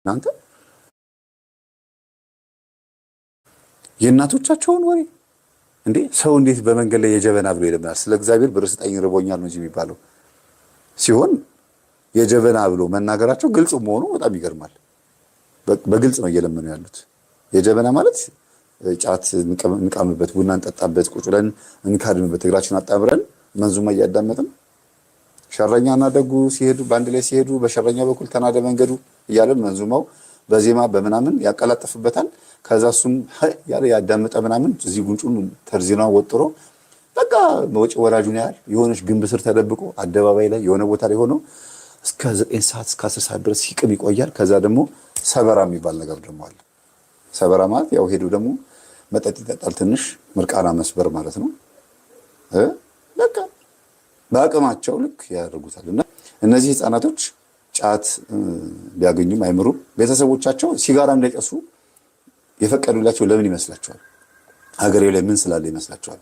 እናንተ የእናቶቻቸውን ወሬ እንዴ! ሰው እንዴት በመንገድ ላይ የጀበና ብሎ ይለምናል? ስለ እግዚአብሔር ብር ስጠኝ ርቦኛል ነው እንጂ የሚባለው ሲሆን የጀበና ብሎ መናገራቸው ግልጽ መሆኑ በጣም ይገርማል። በግልጽ ነው እየለመኑ ያሉት። የጀበና ማለት ጫት እንቃምበት፣ ቡና እንጠጣበት፣ ቁጭ ብለን እንካድምበት፣ እግራችን አጣምረን መንዙማ እያዳመጥን ሸረኛና ደጉ ሲሄዱ በአንድ ላይ ሲሄዱ በሸረኛው በኩል ተናደ መንገዱ እያለን መንዙማው በዜማ በምናምን ያቀላጥፍበታል። ከዛ እሱም ያለ ያዳመጠ ምናምን እዚህ ጉንጩን ተርዚናው ወጥሮ በቃ ወጪ ወራጁን ያህል የሆነች ግንብ ስር ተደብቆ አደባባይ ላይ የሆነ ቦታ ላይ ሆኖ እስከ 9 ሰዓት እስከ 10 ሰዓት ድረስ ሲቅም ይቆያል። ከዛ ደግሞ ሰበራ የሚባል ነገር ደግሞ አለ። ሰበራ ማለት ያው ሄዱ ደግሞ መጠጥ ይጠጣል፣ ትንሽ ምርቃና መስበር ማለት ነው። በቃ በአቅማቸው ልክ ያደርጉታል። እና እነዚህ ህፃናቶች ጫት ቢያገኙም አይምሩም። ቤተሰቦቻቸው ሲጋራ እንዳይጨሱ የፈቀዱላቸው ለምን ይመስላችኋል? ሀገሬው ላይ ምን ስላለ ይመስላችኋል?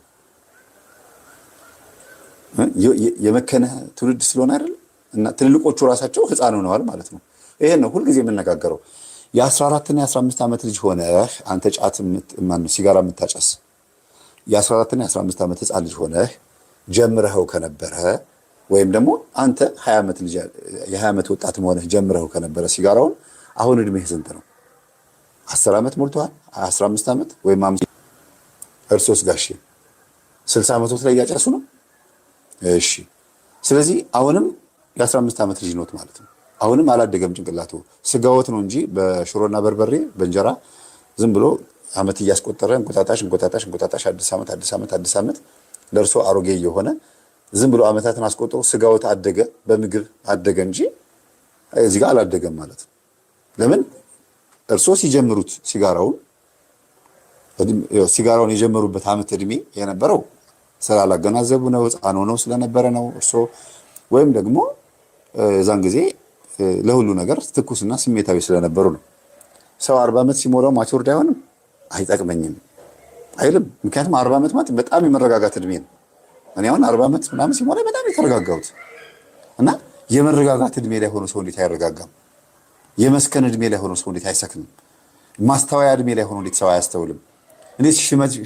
የመከነ ትውልድ ስለሆነ አይደል? እና ትልልቆቹ ራሳቸው ህፃን ሆነዋል ማለት ነው። ይሄን ነው ሁልጊዜ የምነጋገረው። የ14 እና የ15 ዓመት ልጅ ሆነህ አንተ ጫት ሲጋራ የምታጨስ የ14 እና የ15 ዓመት ህፃን ልጅ ሆነህ ጀምረኸው ከነበረ ወይም ደግሞ አንተ 20 ዓመት ወጣት ሆነህ ጀምረኸው ከነበረ ሲጋራውን አሁን እድሜህ ስንት ነው? 10 ዓመት ሞልቷል? 15 ዓመት ወይም 5? እርሶስ ጋሼ 60 ዓመቶት ላይ እያጨሱ ነው? እሺ። ስለዚህ አሁንም የ15 ዓመት ልጅ ኖት ማለት ነው። አሁንም አላደገም ጭንቅላቱ። ስጋዎት ነው እንጂ በሽሮና በርበሬ በእንጀራ ዝም ብሎ ዓመት እያስቆጠረ እንቆጣጣሽ አዲስ ዓመት ደርሶ አሮጌ የሆነ ዝም ብሎ ዓመታትን አስቆጥሮ ስጋዎት አደገ፣ በምግብ አደገ እንጂ እዚህ ጋር አላደገም ማለት ነው። ለምን እርሶ ሲጀምሩት ሲጋራውን የጀመሩበት ዓመት እድሜ የነበረው ስላላገናዘቡ ነው፣ ህፃን ሆነው ስለነበረ ነው እርሶ ወይም ደግሞ እዛን ጊዜ ለሁሉ ነገር ትኩስና ስሜታዊ ስለነበሩ ነው። ሰው 40 ዓመት ሲሞላው ማቹርድ አይሆንም፣ አይጠቅመኝም አይልም። ምክንያቱም 40 ዓመት ማለት በጣም የመረጋጋት እድሜ ነው። እኔ አሁን 40 ዓመት ምናምን ሲሞላ በጣም የተረጋጋሁት እና የመረጋጋት እድሜ ላይ ሆኖ ሰው እንዴት አይረጋጋም? የመስከን እድሜ ላይ ሆኖ ሰው እንዴት አይሰክንም? ማስተዋያ እድሜ ላይ ሆኖ እንዴት ሰው አያስተውልም? እንዴት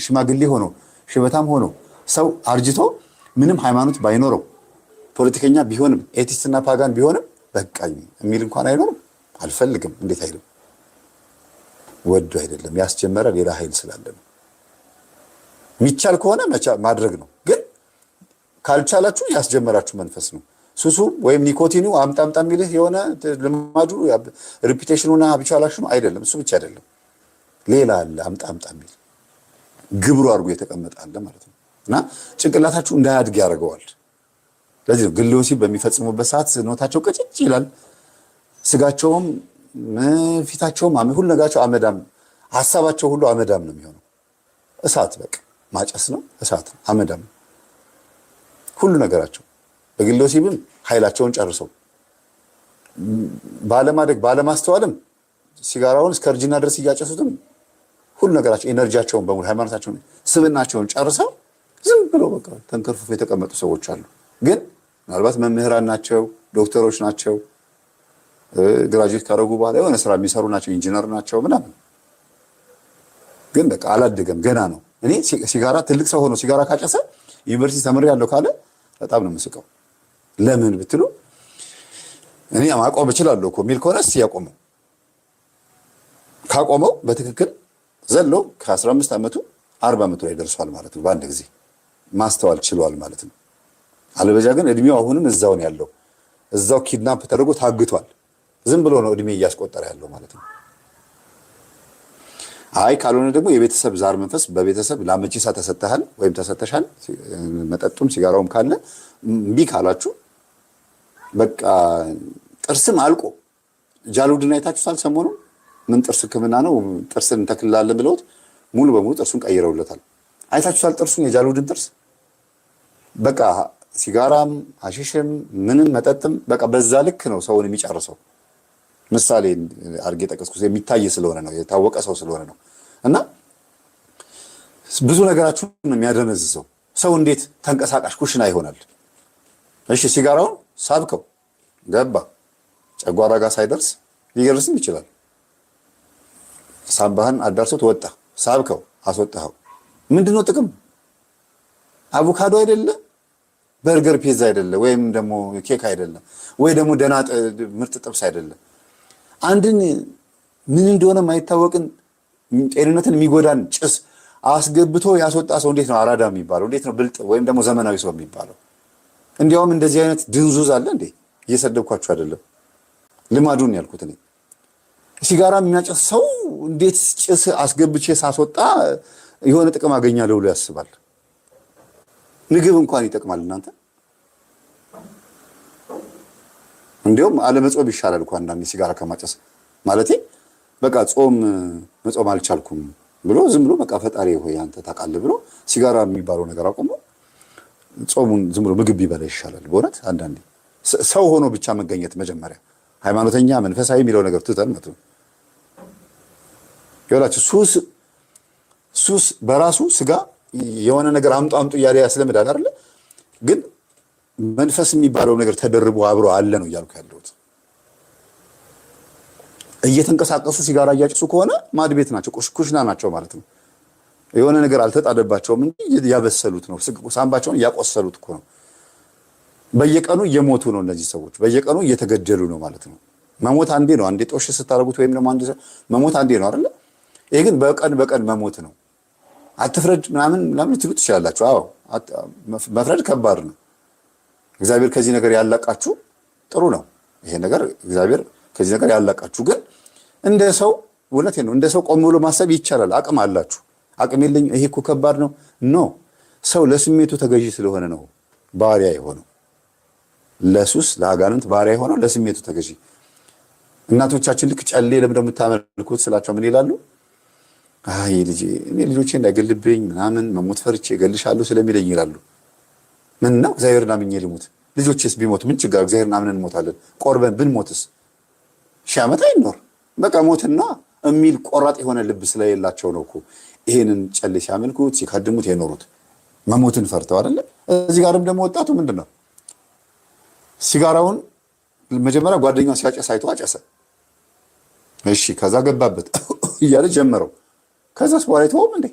ሽማግሌ ሆኖ ሽበታም ሆኖ ሰው አርጅቶ ምንም ሃይማኖት ባይኖረው ፖለቲከኛ ቢሆንም ኤቲስትና ፓጋን ቢሆንም በቃኝ የሚል እንኳን አይኖርም። አልፈልግም እንዴት አይልም? ወዶ አይደለም ያስጀመረ ሌላ ኃይል ስላለ ነው። የሚቻል ከሆነ ማድረግ ነው። ግን ካልቻላችሁ ያስጀመራችሁ መንፈስ ነው። ሱሱ ወይም ኒኮቲኑ አምጣምጣ የሚልህ የሆነ ልማዱ ሪፒቴሽኑና ሀቢቹዋላችሁ አይደለም። እሱ ብቻ አይደለም፣ ሌላ አለ አምጣምጣ የሚል ግብሩ አድርጎ የተቀመጠ አለ ማለት ነው። እና ጭንቅላታችሁ እንዳያድግ ያደርገዋል። ለዚህ ነው ግለ ወሲብ በሚፈጽሙበት ሰዓት ኖታቸው ቅጭጭ ይላል። ስጋቸውም ፊታቸውም ሁሉ ነገራቸው አመዳም፣ ሀሳባቸው ሁሉ አመዳም ነው የሚሆነው። እሳት በቃ ማጨስ ነው፣ እሳት ነው፣ አመዳም ሁሉ ነገራቸው። በግለ ወሲብም ኃይላቸውን ጨርሰው ባለማደግ ባለማስተዋልም ሲጋራውን እስከ እርጅና ድረስ እያጨሱትም ሁሉ ነገራቸው ኤነርጂያቸውን በሙሉ ሃይማኖታቸውን ስብናቸውን ጨርሰው ዝም ብሎ በቃ ተንከርፍፎ የተቀመጡ ሰዎች አሉ። ግን ምናልባት መምህራን ናቸው፣ ዶክተሮች ናቸው፣ ግራጁዌት ካደረጉ በኋላ የሆነ ስራ የሚሰሩ ናቸው፣ ኢንጂነር ናቸው ምናምን። ግን በቃ አላደገም፣ ገና ነው። እኔ ሲጋራ ትልቅ ሰው ሆኖ ሲጋራ ካጨሰ ዩኒቨርሲቲ ተምሬያለሁ ካለ በጣም ነው የምስቀው። ለምን ብትሉ እኔ ማቆም እችላለሁ እኮ የሚል ከሆነ እስኪ ያቆመው። ካቆመው በትክክል ዘሎ ከ15 ዓመቱ 40 ዓመቱ ላይ ደርሷል ማለት ነው። በአንድ ጊዜ ማስተዋል ችሏል ማለት ነው። አለበለዚያ ግን እድሜው አሁንም እዛው ነው ያለው። እዛው ኪድናፕ ተደርጎ ታግቷል። ዝም ብሎ ነው እድሜ እያስቆጠረ ያለው ማለት ነው። አይ ካልሆነ ደግሞ የቤተሰብ ዛር መንፈስ በቤተሰብ ላመቺሳ ተሰጥተሃል ወይም ተሰጥተሻል፣ መጠጡም ሲጋራውም ካለ እምቢ ካላችሁ በቃ ጥርስም አልቆ ጃሉድን አይታችኋል። ሰሞኑን ምን ጥርስ ሕክምና ነው ጥርስን እንተክልላለን ብለውት ሙሉ በሙሉ ጥርሱን ቀይረውለታል። አይታችኋል ጥርሱን፣ የጃሉድን ጥርስ። በቃ ሲጋራም ሐሺሽም ምንም መጠጥም በቃ በዛ ልክ ነው ሰውን የሚጨርሰው። ምሳሌ አርጌ ጠቀስኩት የሚታይ ስለሆነ ነው፣ የታወቀ ሰው ስለሆነ ነው። እና ብዙ ነገራችሁን የሚያደነዝዘው ሰው እንዴት ተንቀሳቃሽ ኩሽና ይሆናል? እሺ ሲጋራውን ሳብከው ገባ ጨጓራ ጋር ሳይደርስ ሊገርስም ይችላል። ሳምባህን አዳርሶት ወጣ፣ ሳብከው፣ አስወጣኸው። ምንድነው ጥቅም? አቮካዶ አይደለ፣ በርገር ፒዛ አይደለ፣ ወይም ደግሞ ኬክ አይደለ፣ ወይ ደግሞ ደህና ምርጥ ጥብስ አይደለ። አንድን ምን እንደሆነ የማይታወቅን ጤንነትን የሚጎዳን ጭስ አስገብቶ ያስወጣ ሰው እንዴት ነው አራዳ የሚባለው? እንዴት ነው ብልጥ ወይም ደግሞ ዘመናዊ ሰው የሚባለው? እንዲያውም እንደዚህ አይነት ድንዙዝ አለ እንዴ? እየሰደብኳችሁ አይደለም፣ ልማዱን ያልኩት እኔ። ሲጋራ የሚያጨስ ሰው እንዴት ጭስ አስገብቼ ሳስወጣ የሆነ ጥቅም አገኛለሁ ብሎ ያስባል? ምግብ እንኳን ይጠቅማል እናንተ። እንዲያውም አለመጾም ይሻላል እኮ አንዳንዴ ሲጋራ ከማጨስ። ማለቴ በቃ ጾም መጾም አልቻልኩም ብሎ ዝም ብሎ በቃ ፈጣሪ ሆይ አንተ ታውቃለህ ብሎ ሲጋራ የሚባለው ነገር አቁሞ ጾሙን ዝም ብሎ ምግብ ቢበላ ይሻላል። በእውነት አንዳንዴ ሰው ሆኖ ብቻ መገኘት መጀመሪያ ሃይማኖተኛ መንፈሳዊ የሚለው ነገር ትተን ማለት ነው። ይኸውላችሁ ሱስ በራሱ ስጋ የሆነ ነገር አምጡ አምጡ እያለ ያስለምዳል አይደለ? ግን መንፈስ የሚባለው ነገር ተደርቦ አብሮ አለ ነው እያልኩ ያለሁት። እየተንቀሳቀሱ ሲጋራ እያጨሱ ከሆነ ማድ ቤት ናቸው፣ ኩሽና ናቸው ማለት ነው። የሆነ ነገር አልተጣደባቸውም እንጂ ያበሰሉት ነው። ሳምባቸውን እያቆሰሉት እኮ ነው። በየቀኑ እየሞቱ ነው እነዚህ ሰዎች፣ በየቀኑ እየተገደሉ ነው ማለት ነው። መሞት አንዴ ነው፣ አንዴ ጦሽ ስታደርጉት ወይም ደግሞ አንዴ መሞት አንዴ ነው አይደለ? ይሄ ግን በቀን በቀን መሞት ነው። አትፍረድ ምናምን ለምን ትሉ ትችላላችሁ። አዎ መፍረድ ከባድ ነው። እግዚአብሔር ከዚህ ነገር ያላቃችሁ ጥሩ ነው። ይሄ ነገር እግዚአብሔር ከዚህ ነገር ያላቃችሁ፣ ግን እንደ ሰው እውነቴን ነው፣ እንደ ሰው ቆም ብሎ ማሰብ ይቻላል። አቅም አላችሁ። አቅም የለኝ ይሄ እኮ ከባድ ነው። ኖ ሰው ለስሜቱ ተገዢ ስለሆነ ነው ባሪያ የሆነው። ለሱስ ለአጋንንት ባሪያ የሆነው ለስሜቱ ተገዢ። እናቶቻችን ልክ ጨሌ ለምን እንደምታመልኩት ስላቸው ምን ይላሉ? አይ ልጄ እኔ ልጆቼ እንዳይገልብኝ ምናምን መሞት ፈርቼ እገልሻለሁ ስለሚለኝ ይላሉ። ምን ነው እግዚአብሔርን አምኜ ልሙት? ልጆቼስ ቢሞት ምን ችግር? እግዚአብሔርን አምነን እንሞታለን። ቆርበን ብንሞትስ 1000 ዓመት አይኖር በቃ ሞትና የሚል ቆራጥ የሆነ ልብ ስለሌላቸው ነው እኮ ይሄንን ጨሌ ሲያመልኩት ሲካድሙት የኖሩት። መሞትን ፈርተው አይደለ? እዚህ ጋርም ደግሞ ወጣቱ ምንድነው ሲጋራውን መጀመሪያ ጓደኛው ሲያጨስ አይቶ አጨሰ። እሺ ከዛ ገባበት እያለ ጀመረው። ከዛስ በኋላ አይተውም እንዴ?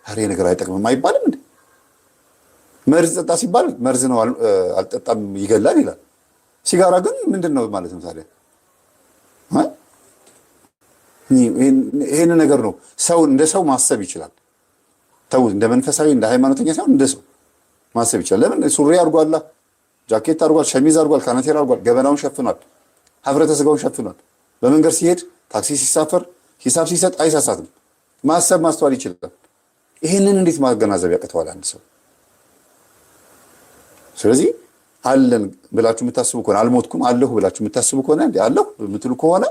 ኧረ ነገር አይጠቅምም አይባልም እንዴ? መርዝ ጠጣ ሲባል መርዝ ነው አልጠጣም ይገላል ይላል። ሲጋራ ግን ምንድነው ማለት ነው ታዲያ? ይሄን ነገር ነው ሰው እንደ ሰው ማሰብ ይችላል። ተው እንደ መንፈሳዊ እንደ ሃይማኖተኛ ሳይሆን እንደ ሰው ማሰብ ይችላል። ለምን ሱሪ አድርጓል፣ ጃኬት አድርጓል፣ ሸሚዝ አድርጓል፣ ካናቴራ አድርጓል፣ ገበናውን ሸፍኗል፣ ሀፍረተ ስጋውን ሸፍኗል። በመንገድ ሲሄድ ታክሲ ሲሳፈር ሂሳብ ሲሰጥ አይሳሳትም። ማሰብ ማስተዋል ይችላል። ይሄንን እንዴት ማገናዘብ ያቅተዋል አንድ ሰው? ስለዚህ አለን ብላችሁ የምታስቡ ከሆነ አልሞትኩም አለሁ ብላችሁ የምታስቡ ከሆነ እንዴ አለሁ የምትሉ ከሆነ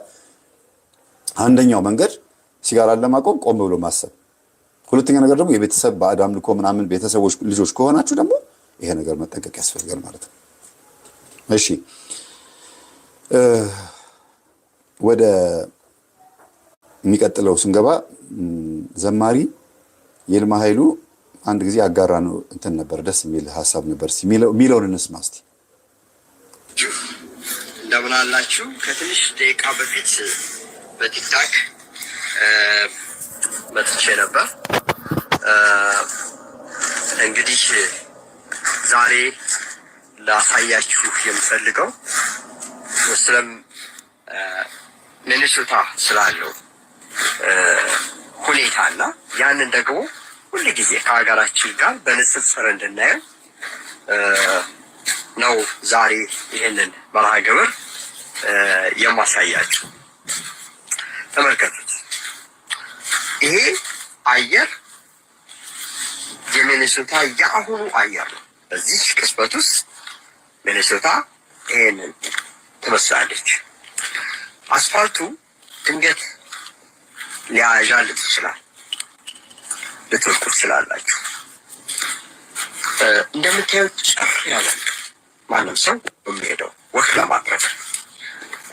አንደኛው መንገድ ሲጋራን ለማቆም ቆም ብሎ ማሰብ። ሁለተኛ ነገር ደግሞ የቤተሰብ ባዕድ አምልኮ ምናምን ቤተሰቦች ልጆች ከሆናችሁ ደግሞ ይሄ ነገር መጠንቀቅ ያስፈልጋል ማለት ነው። እሺ ወደ የሚቀጥለው ስንገባ ዘማሪ ይልማ ኃይሉ አንድ ጊዜ አጋራ ነው እንትን ነበር፣ ደስ የሚል ሀሳብ ነበር። ሚለውን እንስማ እስቲ። እንደምን አላችሁ? ከትንሽ ደቂቃ በፊት በቲክታክ መጥቼ ነበር። እንግዲህ ዛሬ ላሳያችሁ የምፈልገው ሙስሊም ሚኒሶታ ስላለው ሁኔታና ያንን ደግሞ ሁሉ ጊዜ ከሀገራችን ጋር በንጽጽር እንድናየው ነው ዛሬ ይህንን መርሃ ግብር የማሳያችሁ። ተመልከቱት። ይሄ አየር የሚኒሶታ የአሁኑ አየር ነው። በዚህ ቅጽበት ውስጥ ሚኒሶታ ይሄንን ትመስላለች። አስፋልቱ ድንገት ሊያዣልጥ ይችላል፣ ልትወድቁ ትችላላችሁ። እንደምታዩት ጭር ያለ ማንም ሰው የሚሄደው ወክ ለማድረግ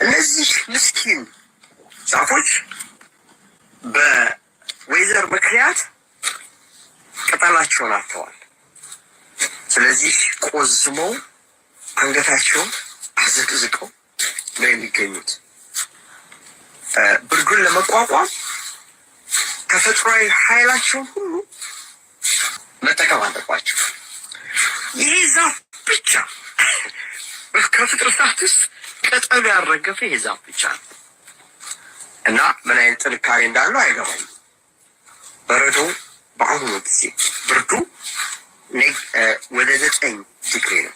እነዚህ ምስኪን ዛፎች በወይዘር ምክንያት ቅጠላቸውን አጥተዋል። ስለዚህ ቆዝመው አንገታቸውን አዘቅዝቀው ነው የሚገኙት። ብርዱን ለመቋቋም ተፈጥሯዊ ኃይላቸውን ሁሉ መጠቀም አለባቸው። ይህ ዛፍ ብቻ ከፍጥረታት ውስጥ ቅጠሉ ያረገፈ ይህ ዛፍ ብቻ ነው እና ምን አይነት ጥንካሬ እንዳለው አይገባኝም። በረዶ በአሁኑ ጊዜ ብርዱ ወደ 9 ዲግሪ ነው።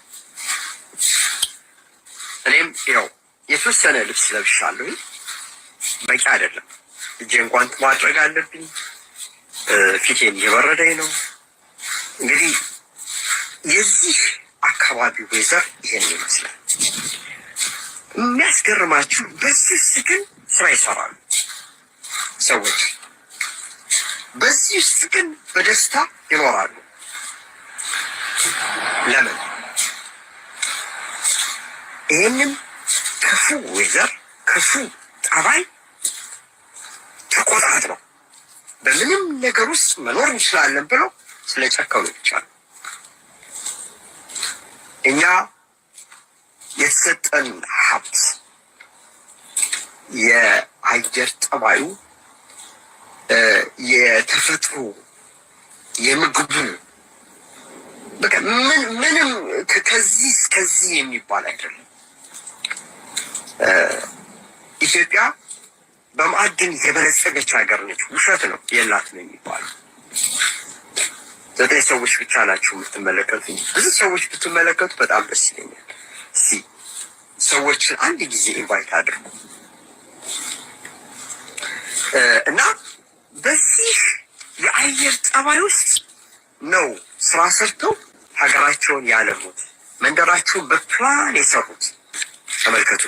እኔም ያው የተወሰነ ልብስ ለብሻለሁ፣ በቂ አይደለም። እጄን ጓንት ማድረግ አለብኝ። ፊቴን እየበረደኝ ነው። እንግዲህ የዚህ አካባቢ ወይዘር ይሄን ይመስላል። የሚያስገርማችሁ በዚህ ውስጥ ግን ስራ ይሰራሉ ሰዎች፣ በዚህ ውስጥ ግን በደስታ ይኖራሉ። ለምን? ይህንን ክፉ ወይዘር ክፉ ጠባይ ተቆጣጥረው በምንም ነገር ውስጥ መኖር እንችላለን ብለው ስለጨከኑ ብቻ ነው። እኛ የተሰጠን ሀብት የአየር ጠባዩ፣ የተፈጥሮ የምግቡ በቃ ምንም ከዚህ የሚባል አይደለም። ኢትዮጵያ በማዕድን የበለጸገች ሀገር ነች። ውሸት ነው፣ የላትም የሚባለው 9 ሰዎች ብቻ ናቸው የምትመለከቱ። ብዙ ሰዎች ብትመለከቱ በጣም ደስ ይለኛል። እስኪ ሰዎችን አንድ ጊዜ ኢንቫይት አድርጉ እና በዚህ የአየር ጠባይ ውስጥ ነው ስራ ሰርተው ሀገራቸውን ያለሙት፣ መንደራቸውን በፕላን የሰሩት። ተመልከቱ።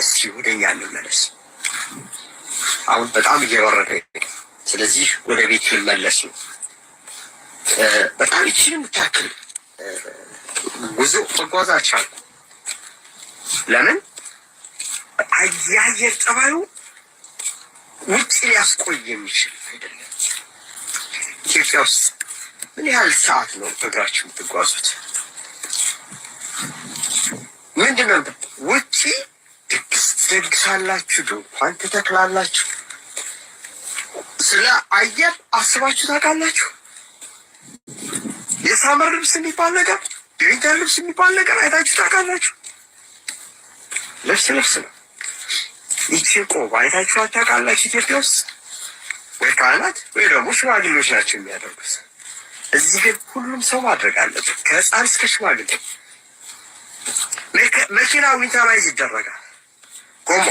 እስኪ ወደኛ እንመለስ። አሁን በጣም እየበረደ፣ ስለዚህ ወደ ቤት ልመለስ ነው። በጣም ይችል የምታክል ጉዞ መጓዝ አልቻልኩም። ለምን? የአየር ጠባዩ ውጭ ሊያስቆይ የሚችል አይደለም። ኢትዮጵያ ውስጥ ምን ያህል ሰዓት ነው በእግራችሁ የምትጓዙት? ምንድነው ውጪ ድግስ ትደግሳላችሁ፣ ድንኳን ትተክላላችሁ። ስለ አየር አስባችሁ ታውቃላችሁ? የሳመር ልብስ የሚባል ነገር፣ የዊንተር ልብስ የሚባል ነገር አይታችሁ ታውቃላችሁ? ልብስ ነው። ይቺ ቆብ አይታችሁ ታውቃላችሁ? ኢትዮጵያ ውስጥ ወይ ካህናት ወይ ደግሞ ሽማግሌዎች ናቸው የሚያደርጉት። እዚህ ግን ሁሉም ሰው ማድረግ አለበት፣ ከህፃን እስከ ሽማግሌ። መኪና ዊንተራይዝ ይደረጋል። ጎማ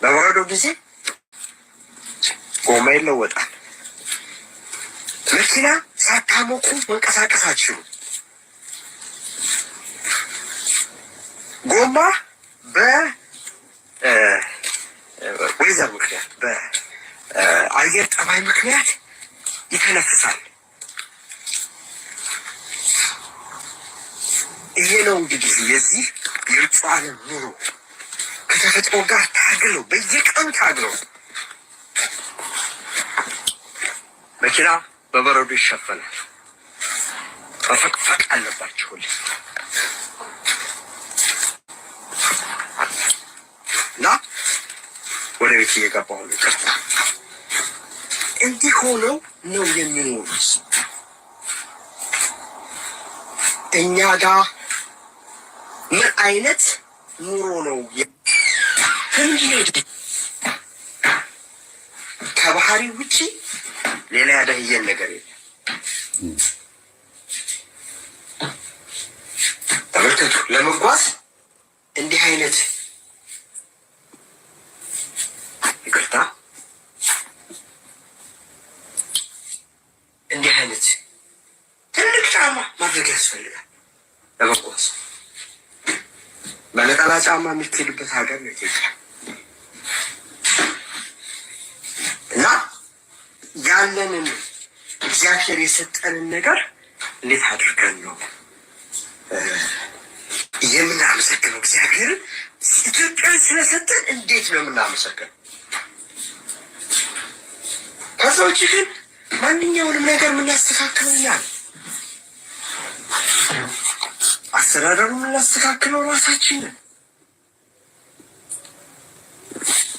በበረዶ ጊዜ ጎማ ይለወጣል። መኪና ሳታሞቁ መንቀሳቀስ አትችሉም። ጎማ በወይዘር ምክንያት በአየር ጠባይ ምክንያት ይተነፍሳል። ይሄ ነው እንግዲህ የዚህ የውጭ ዓለም ኑሮ ከተፈጥሮ ጋር ታግለው በየቀኑ ታግለው። መኪና በበረዶ ይሸፈናል። መፈቅፈቅ አለባቸው። እና ወደ ቤት እየገባሁ ነው። ይቅርታ። እንዲህ ሆነው ነው የሚኖሩት። እኛ ጋር ምን አይነት ኑሮ ነው? ከባህሪ ውጪ ሌላ ያደህየን ነገር የለም። ተመልከቱ። ለመጓዝ እንዲህ አይነት ይቅርታ፣ እንዲህ አይነት ትልቅ ጫማ ማድረግ ያስፈልጋል ለመጓዝ። በነጠላ ጫማ የሚትሄድበት ሀገር ነው ኢትዮጵያ። እና ያለንን እግዚአብሔር የሰጠንን ነገር እንዴት አድርገን ነው የምናመሰግነው? እግዚአብሔርን ኢትዮጵያን ስለሰጠን እንዴት ነው የምናመሰግነው? ከዛ ውጭ ግን ማንኛውንም ነገር የምናስተካክለው እኛ ነን። አስተዳደሩን የምናስተካክለው ራሳችንን፣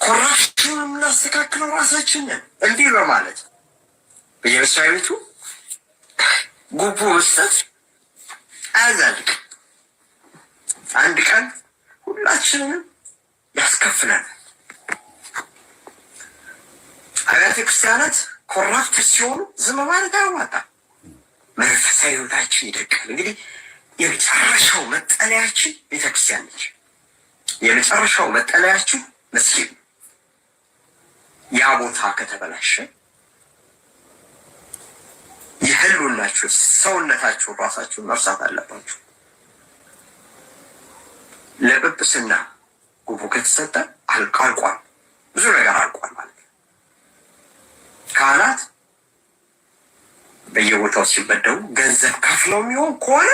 ኮራፕሽኑን የምናስተካክለው ራሳችንን እንዲህ በማለት በየመስሪያ ቤቱ ጉቦ መስጠት አያዛልቅ። አንድ ቀን ሁላችንንም ያስከፍላል። አብያተ ክርስቲያናት ኮራፕት ሲሆኑ ዝም ማለት አያዋጣም። መንፈሳዊ ሕይወታችን ይደቃል። እንግዲህ የመጨረሻው መጠለያችን ቤተክርስቲያን ነች። የመጨረሻው መጠለያችሁ መስጊድ። ያ ቦታ ከተበላሸ የህልውናችሁ ሰውነታችሁ ራሳችሁን መርሳት አለባችሁ። ለጵጵስና ጉቦ ከተሰጠ አልቋል፣ ብዙ ነገር አልቋል ማለት ነው። ካህናት በየቦታው ሲበደው ገንዘብ ከፍለው የሚሆን ከሆነ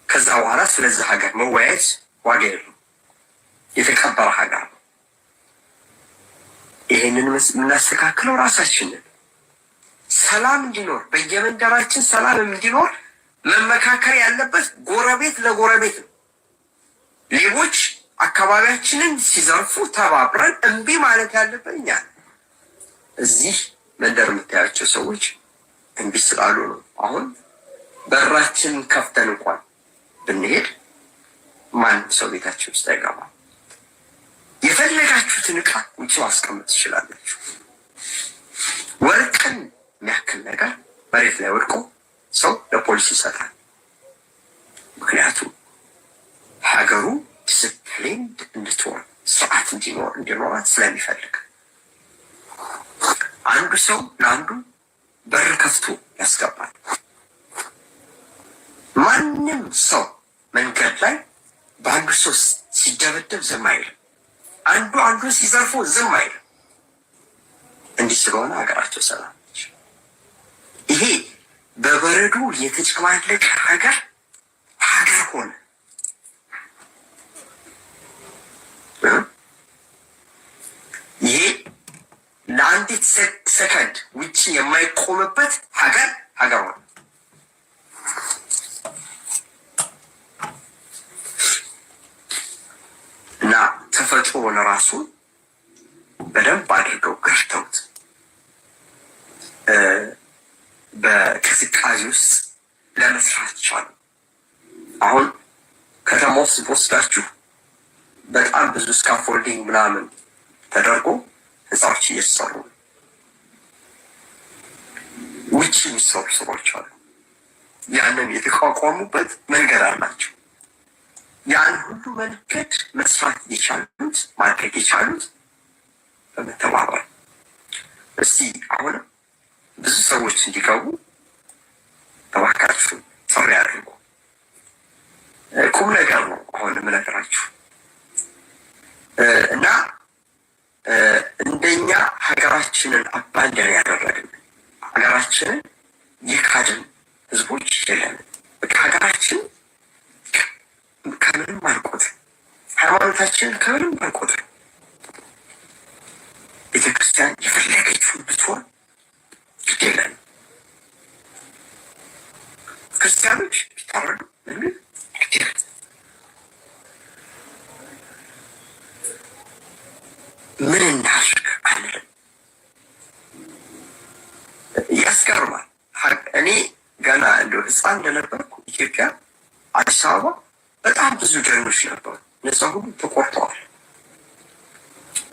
ከዛ በኋላ ስለዚህ ሀገር መወያየት ዋጋ የለው። የተከበረ ሀገር ነው። ይህንን የምናስተካክለው ራሳችንን ሰላም እንዲኖር በየመንደራችን ሰላም እንዲኖር መመካከር ያለበት ጎረቤት ለጎረቤት ነው። ሌቦች አካባቢያችንን ሲዘርፉ ተባብረን እምቢ ማለት ያለብን እኛ። እዚህ መንደር የምታያቸው ሰዎች እምቢ ስላሉ ነው። አሁን በራችንን ከፍተን እንኳን ብንሄድ ማንም ሰው ቤታችን ውስጥ አይገባም። የፈለጋችሁትን ዕቃ ውጭ ማስቀመጥ ትችላላችሁ። ወርቅን የሚያክል ነገር መሬት ላይ ወድቆ ሰው ለፖሊስ ይሰጣል። ምክንያቱም ሀገሩ ዲስፕሊን እንድትሆን ስርዓት እንዲኖራት ስለሚፈልግ አንዱ ሰው ለአንዱ በር ከፍቶ ያስገባል። ማንም ሰው መንገድ ላይ በአንዱ ሰው ሲደበደብ ዝም አይልም። አንዱ አንዱን ሲዘርፎ ዝም አይልም። እንዲህ ስለሆነ ሀገራቸው ሰላም ነች። ይሄ በበረዶ የተጨማለቀ ሀገር ሆነ። ይሄ ለአንዲት ሰከንድ ውጭ የማይቆምበት ሀገር ሆነ። እና ተፈጥሮን ራሱን በደንብ አድርገው ገርተውት በቅዝቃዜ ውስጥ ለመስራት ቻሉ። አሁን ከተማ ውስጥ ወስዳችሁ በጣም ብዙ ስካፎልዲንግ ምናምን ተደርጎ ህንፃዎች እየተሰሩ ነው። ውጭ የሚሰሩ ስራዎች አሉ። ያንን የተቋቋሙበት መንገድ አላቸው። ያን ሁሉ መንገድ መስራት የቻሉት ማድረግ የቻሉት በመተባበር። እስቲ አሁን ብዙ ሰዎች እንዲገቡ እባካችሁ ጥሪ አድርጉ። ቁም ነገር ነው አሁን የምነግራችሁ እና እንደኛ ሀገራችንን አባንደን ያደረግን ሀገራችንን የካድን ህዝቦች የለንም። ሀገራችን ከምንም አልቆጥር፣ ሃይማኖታችንን ከምንም አልቆጥር። ቤተክርስቲያን የፈለገችውን ብትሆን ግድ የለንም። ክርስቲያኖች ቢታረዱ ምንም ግድ የለን። ምን እናድርግ አንልም። ያስገርማል። እኔ ገና እንደው ህፃን እንደነበርኩ ኢትዮጵያ አዲስ አበባ በጣም ብዙ ደኖች ነበሩ። እነዛ ሁሉ ተቆርጠዋል።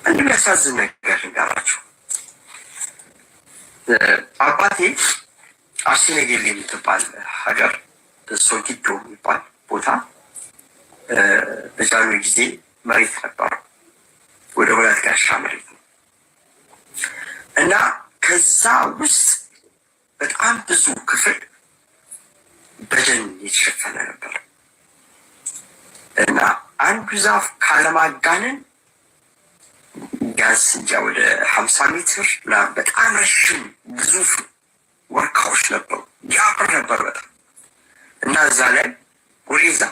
አንድ የሚያሳዝን ነገር ልንገራችሁ። አባቴ አርሲ ነገሌ የምትባል ሀገር ሶጊዶ የሚባል ቦታ በጃንሆይ ጊዜ መሬት ነበረው። ወደ 2 ጋሻ መሬት ነው እና ከዛ ውስጥ በጣም ብዙ ክፍል በደን የተሸፈነ ነበር እና አንዱ ዛፍ ካለማጋነን ቢያንስ እንጃ ወደ 50 ሜትር በጣም ረዥም ግዙፍ ወርካዎች ነበሩ። ያምር ነበር በጣም እና እዛ ላይ ጉሬዛ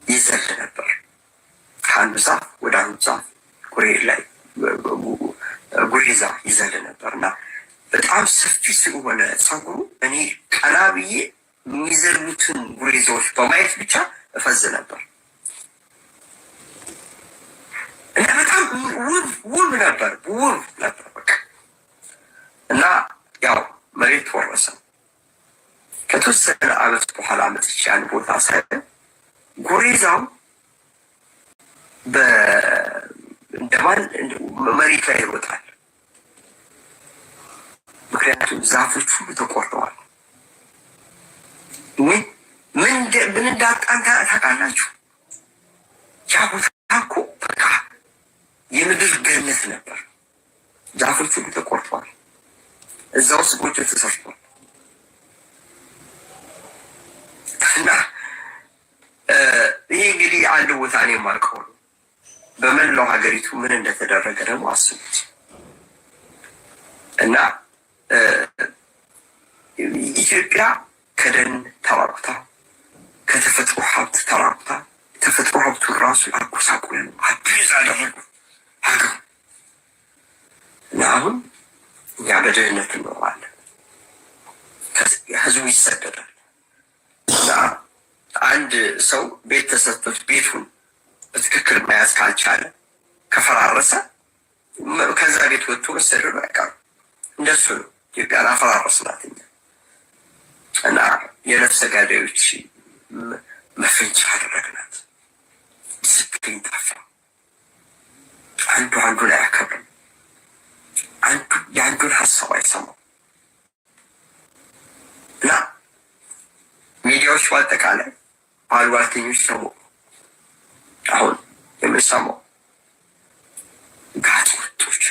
ይዘል ነበር። ከአንዱ ዛፍ ወደ አንዱ ዛፍ ጉሬዛ ይዘል ነበር እና በጣም ሰፊ ስለሆነ ጸጉሩ እኔ ቀና ብዬ የሚዘሉትን ጉሬዛዎች በማየት ብቻ እፈዝ ነበር እና በጣም ውብ ነበር በቃ። እና ያው መሬት ወረሰ። ከተወሰነ ዓመት በኋላ መጥቼ ያን ቦታ ሳይ ጉሬዛው እንደማን መሬት ላይ ይወጣል። ምክንያቱም ዛፎች ሁሉ ተቆርጠዋል። ምን እንዳጣን ታውቃላችሁ? ያ ቦታ እኮ በቃ የምድር ገነት ነበር። ዛፎች ሁሉ ተቆርጠዋል። እዛ ውስጥ ጎጆ ተሰርቷል። እና ይሄ እንግዲህ አንድ ቦታ እኔ የማውቀው ነው። በመላው ሀገሪቱ ምን እንደተደረገ ደግሞ አስቡት። እና ኢትዮጵያ ከደን ተራቁታ ከተፈጥሮ ሀብት ተራቁታ ተፈጥሮ ሀብቱን ራሱ አጎሳቁለን አቢዝ አደረጉ ሀገሩ። እና አሁን እኛ በድህነት እንኖራለን። ህዝቡ ይሰደዳል። እና አንድ ሰው ቤት ተሰጥቶት ቤቱን በትክክል መያዝ ካልቻለ ከፈራረሰ ከዛ ቤት ወጥቶ መሰደዱ አይቀርም። እንደሱ ነው ኢትዮጵያን አፈራረስናት እኛ። እና የነፍሰ ገዳዮች መፈንጫ አደረግናት። ዲስፕሊን ጠፋ። አንዱ አንዱን አያከብርም። አንዱ የአንዱን ሀሳብ አይሰማም። እና ሚዲያዎች በአጠቃላይ ባሉባልተኞች ተሞሉ። አሁን የምንሰማው ጋጥ ወጦች።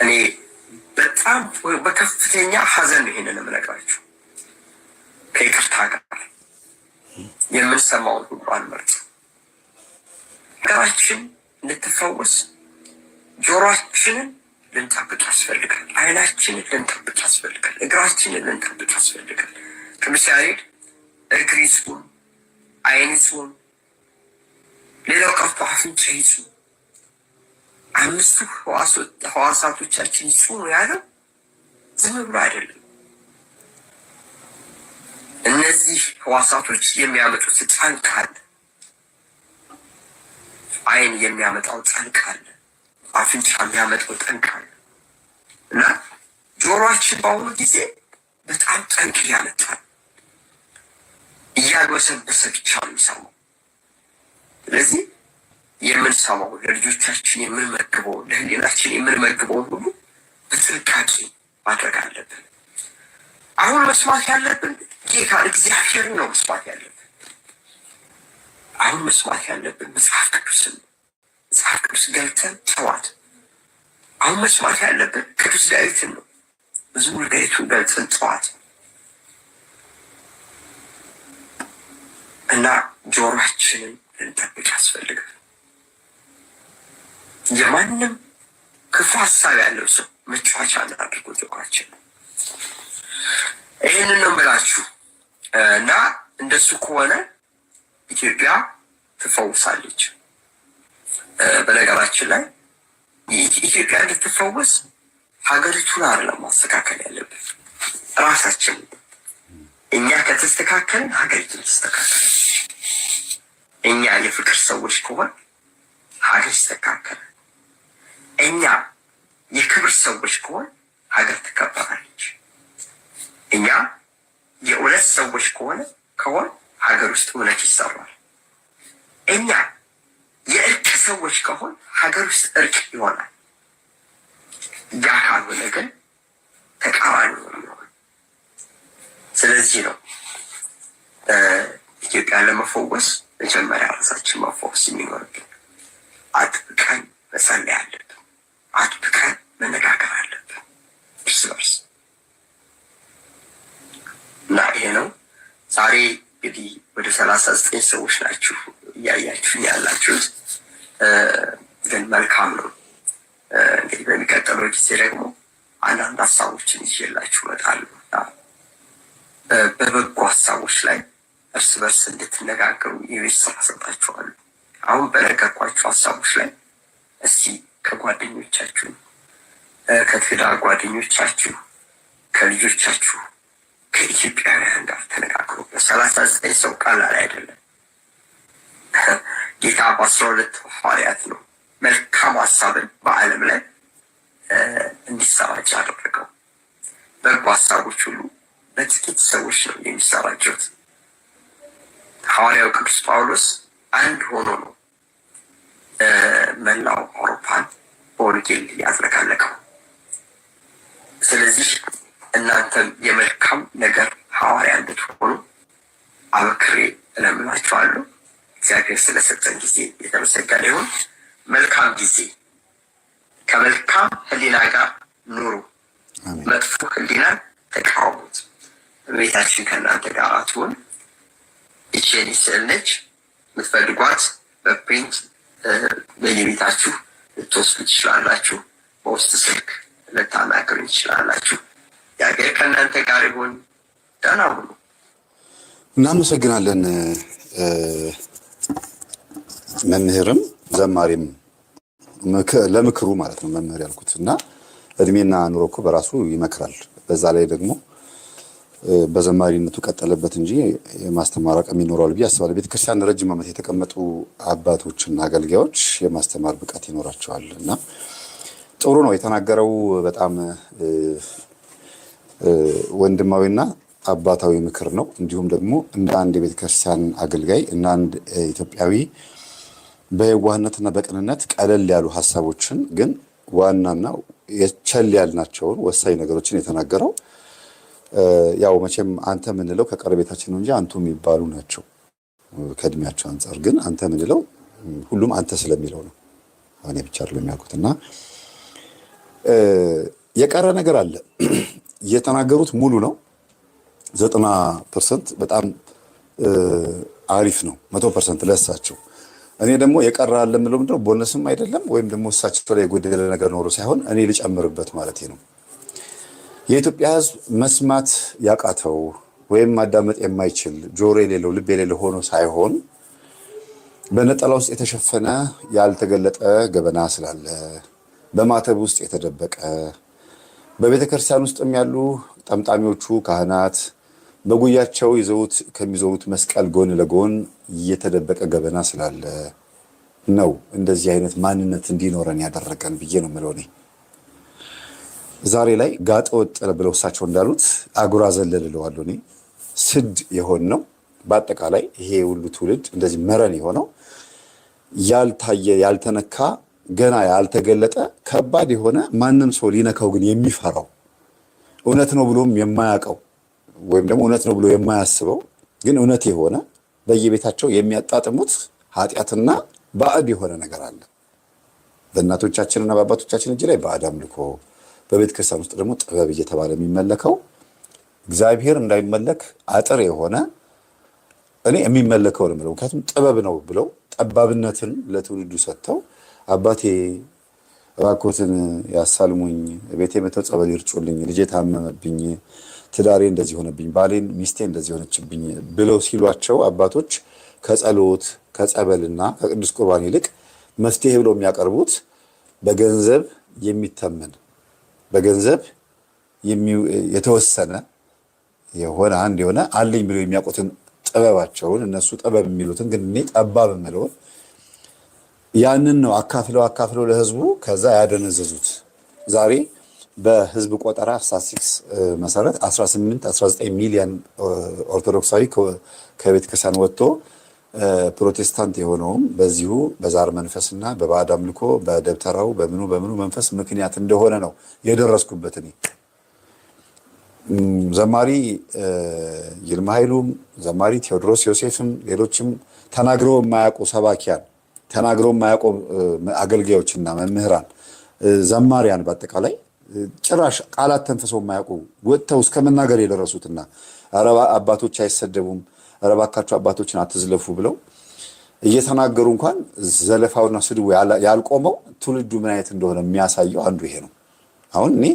እኔ በጣም በከፍተኛ ሀዘን ይሄንን የምነግራችሁ ከይቅርታ ጋር የምንሰማውን ሁሉ አንመርጥም። ሀገራችን እንድትፈወስ ጆሮአችንን ልንጠብቅ ያስፈልጋል። ዓይናችንን ልንጠብቅ ያስፈልጋል። እግራችንን ልንጠብቅ ያስፈልጋል። ቅዱስ ያሬድ እግር ይጹም፣ ዓይን ይጹም፣ ሌላው ቀርቶ አፍንጫ ይጹም፣ አምስቱ ህዋሳቶቻችን ይጹሙ ያለው ዝም ብሎ አይደለም። እነዚህ ህዋሳቶች የሚያመጡት ጠንቅ አለ። ዓይን የሚያመጣው ጠንቅ አለ። አፍንጫ የሚያመጣው ጠንቅ አለ። እና ጆሮአችን በአሁኑ ጊዜ በጣም ጠንቅ እያመጣል፣ እያግበሰበሰ ብቻ ነው የሚሰማው። ስለዚህ የምንሰማው ለልጆቻችን የምንመግበው ለህሊናችን የምንመግበው ሁሉ በጥንቃቄ ማድረግ አለብን። አሁን መስማት ያለብን ጌታ እግዚአብሔር ነው መስማት ያለብን። አሁን መስማት ያለብን መጽሐፍ ቅዱስን ነው። መጽሐፍ ቅዱስ ገልተን ተዋት። አሁን መስማት ያለብን ቅዱስ ዳዊትን ነው። መዝሙረ ዳዊቱን ገልተን ተዋት። እና ጆሮአችንን ልንጠብቅ ያስፈልጋል። የማንም ክፉ ሀሳብ ያለው ሰው መጫወቻ አድርጎ ጆሮአችን ነው። ይህንን ነው የምላችሁ። እና እንደሱ ከሆነ ኢትዮጵያ ትፈውሳለች። በነገራችን ላይ ኢትዮጵያ እንድትፈወስ ሀገሪቱን አይደለም ማስተካከል ያለብን፣ ራሳችን። እኛ ከተስተካከልን ሀገሪቱን ትስተካከላለች። እኛ የፍቅር ሰዎች ከሆን ሀገር ይስተካከላል። እኛ የክብር ሰዎች ከሆን ሀገር ትከበራለች። እኛ የእውነት ሰዎች ከሆን ሀገር ውስጥ እውነት ይሰራል። እኛ የእርቅ ሰዎች ከሆን ሀገር ውስጥ እርቅ ይሆናል። ያ ካልሆነ ግን ተቃራኒ ነው የሚሆን። ስለዚህ ነው ኢትዮጵያን ለመፈወስ መጀመሪያ ራሳችን መፈወስ የሚኖርብን። አጥብቀን መጸለይ አለብን። አጥብቀን መነጋገር አለብን እርስ በርስ። እና ይሄ ነው ዛሬ እንግዲህ ወደ 39 ሰዎች ናችሁ እያያችሁኝ ያላችሁት። ግን መልካም ነው። እንግዲህ በሚቀጥለው ጊዜ ደግሞ አንዳንድ ሀሳቦችን ይዤላችሁ እመጣለሁ። በበጎ ሀሳቦች ላይ እርስ በርስ እንድትነጋገሩ የቤት ስራ ሰጣችኋለሁ። አሁን በነገርኳችሁ ሀሳቦች ላይ እስቲ ከጓደኞቻችሁ፣ ከትዳር ጓደኞቻችሁ፣ ከልጆቻችሁ፣ ከኢትዮጵያውያን ጋር ተነጋግሩ። 39 ሰው ቀላል አይደለም። ጌታ በ12 ሐዋርያት ነው መልካም ሀሳብን በዓለም ላይ እንዲሰራጭ ያደረገው። በጎ ሀሳቦች ሁሉ በጥቂት ሰዎች ነው የሚሰራጩት። ሐዋርያው ቅዱስ ጳውሎስ አንድ ሆኖ ነው መላው አውሮፓን በወንጌል ያዝለቀለቀው። ስለዚህ እናንተም የመልካም ነገር ሐዋርያ እንድትሆኑ አበክሬ እለምናችኋለሁ። እግዚአብሔር ስለሰጠን ጊዜ የተመሰገነ ይሁን። መልካም ጊዜ። ከመልካም ሕሊና ጋር ኑሩ፣ መጥፎ ሕሊናን ተቃወሙት። ቤታችን ከእናንተ ጋር ትሁን። ይህች ስዕል ነች። የምትፈልጓት በፕሪንት በየቤታችሁ ልትወስዱ ትችላላችሁ። በውስጥ ስልክ ልታናገሩ ትችላላችሁ። እግዚአብሔር ከእናንተ ጋር ይሁን። ደህና ሁኑ። እናመሰግናለን። መምህርም ዘማሪም ለምክሩ ማለት ነው መምህር ያልኩት እና እድሜና ኑሮ እኮ በራሱ ይመክራል። በዛ ላይ ደግሞ በዘማሪነቱ ቀጠለበት እንጂ የማስተማር አቅም ይኖረዋል ብዬ አስባለሁ። ቤተክርስቲያን ረጅም ዓመት የተቀመጡ አባቶችና አገልጋዮች የማስተማር ብቃት ይኖራቸዋል እና ጥሩ ነው የተናገረው። በጣም ወንድማዊና አባታዊ ምክር ነው። እንዲሁም ደግሞ እንደ አንድ የቤተክርስቲያን አገልጋይ እና አንድ ኢትዮጵያዊ በየዋህነትና በቅንነት ቀለል ያሉ ሀሳቦችን ግን ዋናና የቸል ያልናቸውን ወሳኝ ነገሮችን የተናገረው። ያው መቼም አንተ ምንለው ከቀረቤታችን ነው እንጂ አንቱ የሚባሉ ናቸው ከእድሜያቸው አንጻር። ግን አንተ ምንለው ሁሉም አንተ ስለሚለው ነው። እኔ ብቻ አይደለም ያልኩትና የቀረ ነገር አለ። የተናገሩት ሙሉ ነው 90% በጣም አሪፍ ነው 100% ለእሳቸው። እኔ ደግሞ የቀረ አለ የምለው ምንድነው ቦነስም አይደለም ወይም ደግሞ እሳቸው ላይ የጎደለ ነገር ኖሮ ሳይሆን እኔ ልጨምርበት ማለት ነው። የኢትዮጵያ ሕዝብ መስማት ያቃተው ወይም ማዳመጥ የማይችል ጆሮ የሌለው ልብ የሌለው ሆኖ ሳይሆን በነጠላ ውስጥ የተሸፈነ ያልተገለጠ ገበና ስላለ በማተብ ውስጥ የተደበቀ በቤተ ክርስቲያን ውስጥም ያሉ ጠምጣሚዎቹ ካህናት በጉያቸው ይዘውት ከሚዞሩት መስቀል ጎን ለጎን የተደበቀ ገበና ስላለ ነው እንደዚህ አይነት ማንነት እንዲኖረን ያደረገን ብዬ ነው የምለው። እኔ ዛሬ ላይ ጋጠ ወጥ ብለው እሳቸው እንዳሉት አጉራ ዘለል እለዋለሁ። እኔ ስድ የሆን ነው በአጠቃላይ ይሄ ሁሉ ትውልድ እንደዚህ መረን የሆነው ያልታየ ያልተነካ ገና ያልተገለጠ ከባድ የሆነ ማንም ሰው ሊነካው ግን የሚፈራው እውነት ነው ብሎም የማያውቀው ወይም ደግሞ እውነት ነው ብሎ የማያስበው ግን እውነት የሆነ በየቤታቸው የሚያጣጥሙት ኃጢአትና ባዕድ የሆነ ነገር አለ። በእናቶቻችንና በአባቶቻችን እጅ ላይ ባዕድ አምልኮ፣ በቤተ ክርስቲያን ውስጥ ደግሞ ጥበብ እየተባለ የሚመለከው እግዚአብሔር እንዳይመለክ አጥር የሆነ እኔ የሚመለከው ነው። ምክንያቱም ጥበብ ነው ብለው ጠባብነትን ለትውልዱ ሰጥተው አባቴ እባክዎትን ያሳልሙኝ፣ ቤቴ መተው ጸበል ይርጩልኝ፣ ልጄ ታመመብኝ፣ ትዳሬ እንደዚህ ሆነብኝ፣ ባሌን ሚስቴ እንደዚህ ሆነችብኝ ብለው ሲሏቸው አባቶች ከጸሎት ከጸበልና ከቅዱስ ቁርባን ይልቅ መፍትሄ ብለው የሚያቀርቡት በገንዘብ የሚተመን በገንዘብ የተወሰነ የሆነ አንድ የሆነ አለኝ ብለው የሚያውቁትን ጥበባቸውን እነሱ ጥበብ የሚሉትን ግን እኔ ጠባብ የምለውን ያንን ነው አካፍለው ለህዝቡ ከዛ ያደነዘዙት። ዛሬ በህዝብ ቆጠራ ስታቲስቲክስ መሰረት 19 ሚሊዮን ኦርቶዶክሳዊ ከቤተ ክርስቲያን ወጥቶ ፕሮቴስታንት የሆነውም በዚሁ በዛር መንፈስና በባዕድ አምልኮ በደብተራው በምኑ መንፈስ ምክንያት እንደሆነ ነው የደረስኩበት። እኔ ዘማሪ ይልማ ኃይሉም ዘማሪ ቴዎድሮስ ዮሴፍም ሌሎችም ተናግረው የማያውቁ ሰባኪያን ተናግረው የማያውቁ አገልጋዮችና መምህራን ዘማሪያን በአጠቃላይ ጭራሽ ቃላት ተንፈሰው የማያውቁ ወጥተው እስከ መናገር የደረሱትና ኧረ አባቶች አይሰደቡም፣ ኧረ እባካችሁ አባቶችን አትዝለፉ ብለው እየተናገሩ እንኳን ዘለፋውና ስድቡ ያልቆመው ትውልዱ ምን አይነት እንደሆነ የሚያሳየው አንዱ ይሄ ነው። አሁን እኔ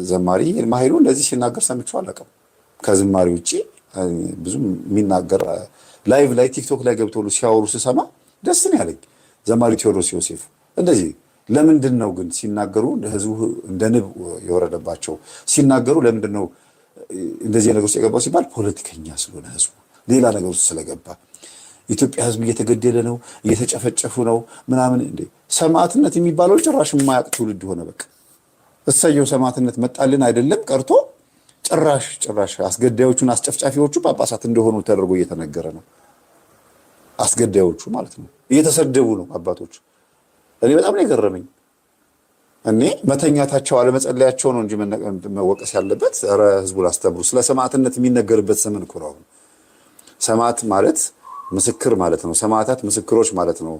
ዘማሪ ይልማ ኃይሉ እንደዚህ ሲናገር ሰምቼው አላውቅም። ከዝማሪ ውጪ ብዙም የሚናገር ላይቭ ላይ ቲክቶክ ላይ ገብተው ሲያወሩ ስሰማ ደስ ነው ያለኝ። ዘማሪ ቴዎድሮስ ዮሴፍ እንደዚህ ለምንድን ነው ግን ሲናገሩ ህዝቡ እንደ ንብ የወረደባቸው ሲናገሩ ለምንድን ነው እንደዚህ ነገር ውስጥ የገባው ሲባል ፖለቲከኛ ስለሆነ ህዝቡ ሌላ ነገር ውስጥ ስለገባ ኢትዮጵያ ህዝብ እየተገደለ ነው፣ እየተጨፈጨፉ ነው ምናምን። እንዴ ሰማዕትነት የሚባለው ጭራሽ የማያውቅ ትውልድ ሆነ። በቃ እሰየው ሰማዕትነት መጣልን አይደለም ቀርቶ ጭራሽ አስገዳዮቹን አስጨፍጫፊዎቹ ጳጳሳት እንደሆኑ ተደርጎ እየተነገረ ነው። አስገዳዮቹ ማለት ነው እየተሰደቡ ነው አባቶች። እኔ በጣም ነው የገረመኝ። እኔ መተኛታቸው አለመጸለያቸው ነው እንጂ መወቀስ ያለበት። ኧረ ህዝቡን አስተምሩ። ስለ ሰማዕትነት የሚነገርበት ዘመን እኮ ነው። ሰማዕት ማለት ምስክር ማለት ነው። ሰማዕታት ምስክሮች ማለት ነው።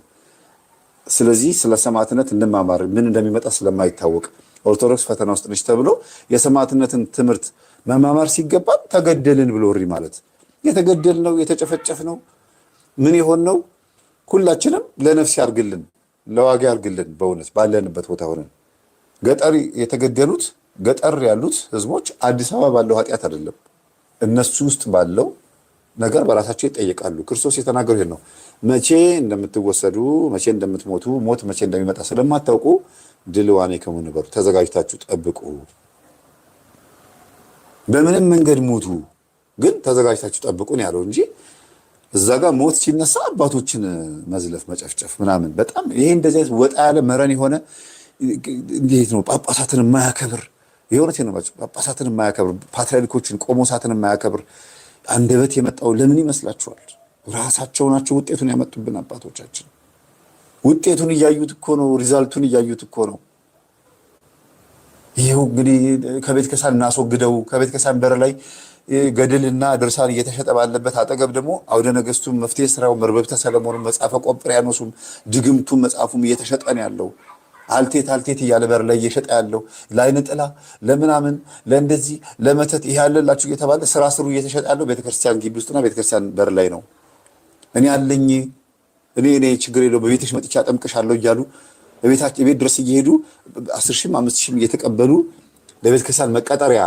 ስለዚህ ስለ ሰማዕትነት እንማማር። ምን እንደሚመጣ ስለማይታወቅ ኦርቶዶክስ ፈተና ውስጥ ነች ተብሎ የሰማዕትነትን ትምህርት መማማር ሲገባል ተገደልን ብሎ እሪ ማለት የተገደል ነው የተጨፈጨፍ ነው ምን ይሆን ነው። ሁላችንም ለነፍስ ያርግልን ለዋጋ ያርግልን። በእውነት ባለንበት ቦታ ሆነን ገጠር የተገደሉት ገጠር ያሉት ህዝቦች አዲስ አበባ ባለው ኃጢአት አይደለም፣ እነሱ ውስጥ ባለው ነገር በራሳቸው ይጠየቃሉ። ክርስቶስ የተናገረው ይሄን ነው። መቼ እንደምትወሰዱ መቼ እንደምትሞቱ ሞት መቼ እንደሚመጣ ስለማታውቁ ድልዋኔ ከመንበሩ ተዘጋጅታችሁ ጠብቁ። በምንም መንገድ ሞቱ ግን ተዘጋጅታችሁ ጠብቁን ያለው እንጂ እዛ ጋር ሞት ሲነሳ አባቶችን መዝለፍ መጨፍጨፍ ምናምን በጣም ይሄ እንደዚህ አይነት ወጣ ያለ መረን የሆነ እንዴት ነው ጳጳሳትን የማያከብር የሆነች ነው። ጳጳሳትን የማያከብር ፓትርያርኮችን ቆሞሳትን የማያከብር አንደበት የመጣው ለምን ይመስላችኋል? ራሳቸው ናቸው ውጤቱን ያመጡብን አባቶቻችን። ውጤቱን እያዩት እኮ ነው፣ ሪዛልቱን እያዩት እኮ ነው። ይሄው እንግዲህ ከቤተ ክርስቲያን እናስወግደው። ከቤተ ክርስቲያን በር ላይ ገድልና ድርሳን እየተሸጠ ባለበት አጠገብ ደግሞ አውደ ነገስቱም መፍትሔ ሥራው መርበብተ ሰለሞንም መጽሐፈ ቆጵርያኖሱም ድግምቱም መጽሐፉም እየተሸጠ ነው ያለው። አልቴት እያለ በር ላይ እየሸጠ ያለው ለዓይነ ጥላ ለምናምን ለእንደዚህ ለመተት ይሄ ያለላችሁ እየተባለ ስራ ስሩ እየተሸጠ ያለው ቤተክርስቲያን ግቢ ውስጥና ቤተክርስቲያን በር ላይ ነው። እኔ አለኝ እኔ ችግር የለው በቤትሽ መጥቻ አጠምቅሻለሁ እያሉ ቤት ድረስ እየሄዱ 10,000 5,000 እየተቀበሉ ለቤተክርስቲያን መቀጠሪያ